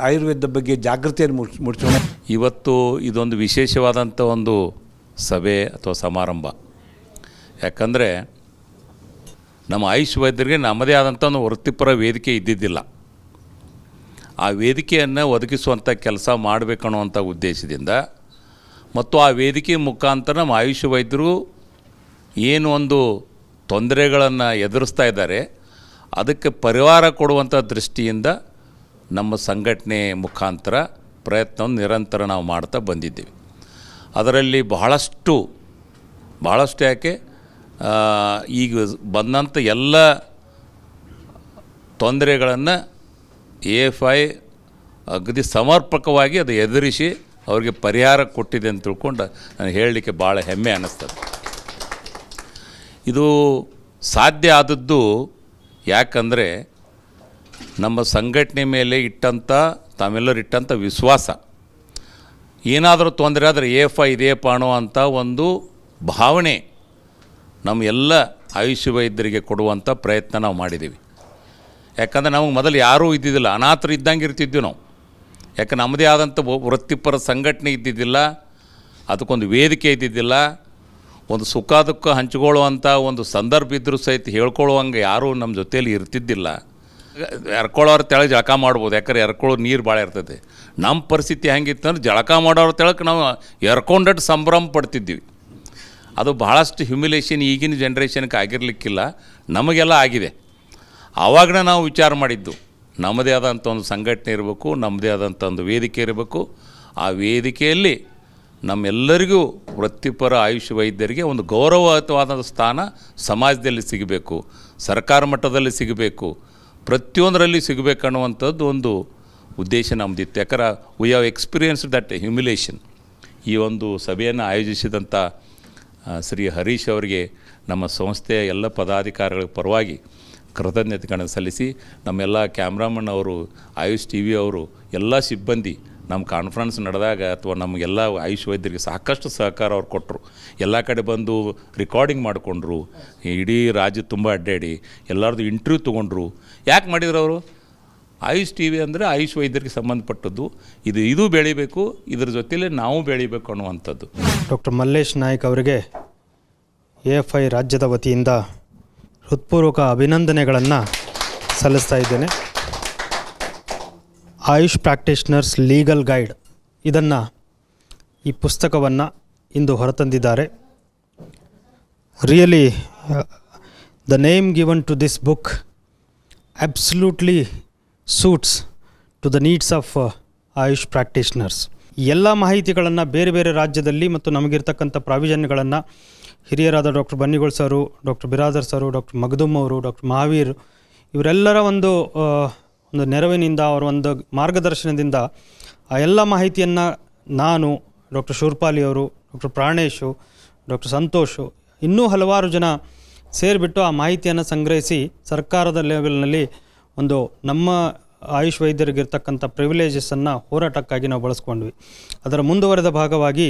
ಆಯುರ್ವೇದ ಬಗ್ಗೆ ಜಾಗೃತಿಯನ್ನು ಮೂಡಿಸೋಣ. ಇವತ್ತು ಇದೊಂದು ವಿಶೇಷವಾದಂಥ ಒಂದು ಸಭೆ ಅಥವಾ ಸಮಾರಂಭ. ಯಾಕಂದರೆ ನಮ್ಮ ಆಯುಷ್ ವೈದ್ಯರಿಗೆ ನಮ್ಮದೇ ಆದಂಥ ಒಂದು ವೃತ್ತಿಪರ ವೇದಿಕೆ ಇದ್ದಿದ್ದಿಲ್ಲ. ಆ ವೇದಿಕೆಯನ್ನು ಒದಗಿಸುವಂಥ ಕೆಲಸ ಮಾಡಬೇಕನ್ನುವಂಥ ಉದ್ದೇಶದಿಂದ ಮತ್ತು ಆ ವೇದಿಕೆ ಮುಖಾಂತರ ನಮ್ಮ ಆಯುಷ್ ವೈದ್ಯರು ಏನು ಒಂದು ತೊಂದರೆಗಳನ್ನು ಎದುರಿಸ್ತಾ ಇದ್ದಾರೆ ಅದಕ್ಕೆ ಪರಿಹಾರ ಕೊಡುವಂಥ ದೃಷ್ಟಿಯಿಂದ ನಮ್ಮ ಸಂಘಟನೆ ಮುಖಾಂತರ ಪ್ರಯತ್ನವನ್ನು ನಿರಂತರ ನಾವು ಮಾಡ್ತಾ ಬಂದಿದ್ದೀವಿ. ಅದರಲ್ಲಿ ಬಹಳಷ್ಟು ಯಾಕೆ ಈಗ ಬಂದಂಥ ಎಲ್ಲ ತೊಂದರೆಗಳನ್ನು AFI ಅಗದಿ ಸಮರ್ಪಕವಾಗಿ ಅದು ಎದುರಿಸಿ ಅವರಿಗೆ ಪರಿಹಾರ ಕೊಟ್ಟಿದೆ ಅಂತ ತಿಳ್ಕೊಂಡು ನಾನು ಹೇಳಲಿಕ್ಕೆ ಭಾಳ ಹೆಮ್ಮೆ ಅನ್ನಿಸ್ತದೆ. ಇದು ಸಾಧ್ಯ ಆದದ್ದು ಯಾಕಂದರೆ ನಮ್ಮ ಸಂಘಟನೆ ಮೇಲೆ ತಾವೆಲ್ಲರೂ ಇಟ್ಟಂಥ ವಿಶ್ವಾಸ. ಏನಾದರೂ ತೊಂದರೆ ಆದರೆ AFI ಇದೆಯಪ್ಪ ಅನ್ನುವಂಥ ಒಂದು ಭಾವನೆ ನಮ್ಮ ಎಲ್ಲ ಆಯುಷ್ ವೈದ್ಯರಿಗೆ ಕೊಡುವಂಥ ಪ್ರಯತ್ನ ನಾವು ಮಾಡಿದ್ದೀವಿ. ಯಾಕಂದರೆ ನಮಗೆ ಮೊದಲು ಯಾರೂ ಇದ್ದಿದ್ದಿಲ್ಲ, ಅನಾಥರು ಇದ್ದಂಗೆ ಇರ್ತಿದ್ವಿ ನಾವು. ಯಾಕೆ ನಮ್ಮದೇ ಆದಂಥ ವೃತ್ತಿಪರ ಸಂಘಟನೆ ಇದ್ದಿದ್ದಿಲ್ಲ, ಅದಕ್ಕೊಂದು ವೇದಿಕೆ ಇದ್ದಿದ್ದಿಲ್ಲ, ಒಂದು ಸುಖ ದುಃಖ ಹಂಚಿಕೊಳ್ಳುವಂಥ ಒಂದು ಸಂದರ್ಭ ಇದ್ದರೂ ಸಹಿತ ಹೇಳ್ಕೊಳ್ಳುವಂಗೆ ಯಾರೂ ನಮ್ಮ ಜೊತೆಯಲ್ಲಿ ಇರ್ತಿದ್ದಿಲ್ಲ. ಎರ್ಕೊಳ್ಳೋರು ತೆಳಗೆ ಜಳಕ ಮಾಡ್ಬೋದು, ಯಾಕಂದ್ರೆ ಎರ್ಕೊಳ್ಳೋ ನೀರು ಭಾಳ ಇರ್ತೈತೆ. ನಮ್ಮ ಪರಿಸ್ಥಿತಿ ಹೆಂಗಿತ್ತು ಅಂದ್ರೆ ಜಳಕ ಮಾಡೋರ ತೆಳಕ್ಕೆ ನಾವು ಎರ್ಕೊಂಡಟ್ಟು ಸಂಭ್ರಮ ಪಡ್ತಿದ್ವಿ. ಅದು ಭಾಳಷ್ಟು ಹ್ಯುಮಿಲೇಷನ್ ಈಗಿನ ಜನ್ರೇಷನ್ಗೆ ಆಗಿರಲಿಕ್ಕಿಲ್ಲ, ನಮಗೆಲ್ಲ ಆಗಿದೆ. ಆವಾಗಲೇ ನಾವು ವಿಚಾರ ಮಾಡಿದ್ದು ನಮ್ಮದೇ ಆದಂಥ ಒಂದು ಸಂಘಟನೆ ಇರಬೇಕು, ನಮ್ಮದೇ ಆದಂಥ ಒಂದು ವೇದಿಕೆ ಇರಬೇಕು. ಆ ವೇದಿಕೆಯಲ್ಲಿ ನಮ್ಮೆಲ್ಲರಿಗೂ ವೃತ್ತಿಪರ ಆಯುಷ್ ವೈದ್ಯರಿಗೆ ಒಂದು ಗೌರವಯುತವಾದ ಸ್ಥಾನ ಸಮಾಜದಲ್ಲಿ ಸಿಗಬೇಕು, ಸರ್ಕಾರ ಮಟ್ಟದಲ್ಲಿ ಸಿಗಬೇಕು, ಪ್ರತಿಯೊಂದರಲ್ಲಿ ಸಿಗಬೇಕನ್ನುವಂಥದ್ದು ಒಂದು ಉದ್ದೇಶ ನಮ್ಮದಿತ್ತು. ಯಾಕಂದ್ರೆ we have experience that humiliation. ಈ ಒಂದು ಸಭೆಯನ್ನು ಆಯೋಜಿಸಿದಂಥ ಶ್ರೀ ಹರೀಶ್ ಅವರಿಗೆ ನಮ್ಮ ಸಂಸ್ಥೆಯ ಎಲ್ಲ ಪದಾಧಿಕಾರಿಗಳ ಪರವಾಗಿ ಕೃತಜ್ಞತೆಗಳನ್ನು ಸಲ್ಲಿಸಿ, ನಮ್ಮೆಲ್ಲ ಕ್ಯಾಮ್ರಾಮನ್ ಅವರು, ಆಯುಷ್ TV ಅವರು, ಎಲ್ಲ ಸಿಬ್ಬಂದಿ ನಮ್ಮ ಕಾನ್ಫರೆನ್ಸ್ ನಡೆದಾಗ ಅಥವಾ ನಮಗೆಲ್ಲ ಆಯುಷ್ ವೈದ್ಯರಿಗೆ ಸಾಕಷ್ಟು ಸಹಕಾರ ಅವ್ರು ಕೊಟ್ಟರು. ಎಲ್ಲ ಕಡೆ ಬಂದು ರಿಕಾರ್ಡಿಂಗ್ ಮಾಡಿಕೊಂಡ್ರು, ಇಡೀ ರಾಜ್ಯ ತುಂಬ ಅಡ್ಡಾಡಿ ಎಲ್ಲರದ್ದು ಇಂಟರ್ವ್ಯೂ ತೊಗೊಂಡ್ರು. ಯಾಕೆ ಮಾಡಿದ್ರು ಅವರು? ಆಯುಷ್ ಟಿ ವಿ ಅಂದರೆ ಆಯುಷ್ ವೈದ್ಯರಿಗೆ ಸಂಬಂಧಪಟ್ಟದ್ದು, ಇದು ಬೆಳಿಬೇಕು, ಇದ್ರ ಜೊತೆಲೇ ನಾವು ಬೆಳಿಬೇಕು ಅನ್ನುವಂಥದ್ದು. ಡಾಕ್ಟರ್ ಮಲ್ಲೇಶ್ ನಾಯ್ಕ್ ಅವರಿಗೆ AFI ರಾಜ್ಯದ ವತಿಯಿಂದ ಹೃತ್ಪೂರ್ವಕ ಅಭಿನಂದನೆಗಳನ್ನು ಸಲ್ಲಿಸ್ತಾ ಇದ್ದೇನೆ. ಆಯುಷ್ ಪ್ರಾಕ್ಟೀಷನರ್ಸ್ ಲೀಗಲ್ ಗೈಡ್ ಈ ಪುಸ್ತಕವನ್ನು ಇಂದು ಹೊರತಂದಿದ್ದಾರೆ. Really the name given to this book absolutely suits to the needs of AYUSH practitioners. ಎಲ್ಲ ಮಾಹಿತಿಗಳನ್ನು ಬೇರೆ ಬೇರೆ ರಾಜ್ಯದಲ್ಲಿ ಮತ್ತು ನಮಗಿರ್ತಕ್ಕಂಥ ಪ್ರಾವಿಷನ್ಗಳನ್ನು ಹಿರಿಯರಾದ doctor Bannigol sir, doctor Biradar sir, doctor Magdum ಅವರು, ಡಾಕ್ಟರ್ ಮಹಾವೀರ್ ಇವರೆಲ್ಲರ ಒಂದು ನೆರವಿನಿಂದ, ಅವರ ಒಂದು ಮಾರ್ಗದರ್ಶನದಿಂದ ಆ ಎಲ್ಲ ಮಾಹಿತಿಯನ್ನು ನಾನು, ಡಾಕ್ಟರ್ ಶೂರ್ಪಾಲಿ ಅವರು, ಡಾಕ್ಟರ್ ಪ್ರಾಣೇಶು, ಡಾಕ್ಟರ್ ಸಂತೋಷು, ಇನ್ನೂ ಹಲವಾರು ಜನ ಸೇರಿಬಿಟ್ಟು ಆ ಮಾಹಿತಿಯನ್ನು ಸಂಗ್ರಹಿಸಿ ಸರ್ಕಾರದ ಲೆವೆಲ್ನಲ್ಲಿ ಒಂದು ನಮ್ಮ ಆಯುಷ್ ವೈದ್ಯರಿಗಿರ್ತಕ್ಕಂಥ ಪ್ರಿವಿಲೇಜಸನ್ನು ಹೋರಾಟಕ್ಕಾಗಿ ನಾವು ಬಳಸ್ಕೊಂಡ್ವಿ. ಅದರ ಮುಂದುವರೆದ ಭಾಗವಾಗಿ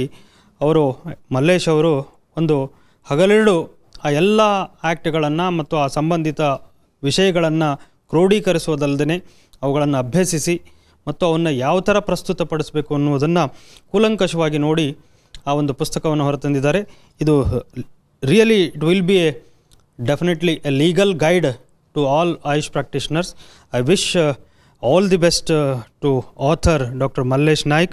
ಮಲ್ಲೇಶ್ ಅವರು ಒಂದು ಹಗಲಿರುಳು ಆ ಎಲ್ಲ ಆ್ಯಕ್ಟ್ಗಳನ್ನು ಮತ್ತು ಆ ಸಂಬಂಧಿತ ವಿಷಯಗಳನ್ನು ಕ್ರೋಢೀಕರಿಸುವುದಲ್ಲದೆ ಅವುಗಳನ್ನು ಅಭ್ಯಸಿಸಿ ಮತ್ತು ಅವನ್ನು ಯಾವ ಥರ ಪ್ರಸ್ತುತಪಡಿಸಬೇಕು ಅನ್ನುವುದನ್ನು ಕೂಲಂಕಷವಾಗಿ ನೋಡಿ ಆ ಒಂದು ಪುಸ್ತಕವನ್ನು ಹೊರತಂದಿದ್ದಾರೆ. ಇದು really it will be definitely a legal guide to all Ayush practitioners. I wish all the best to author Dr. Mallesh Naik.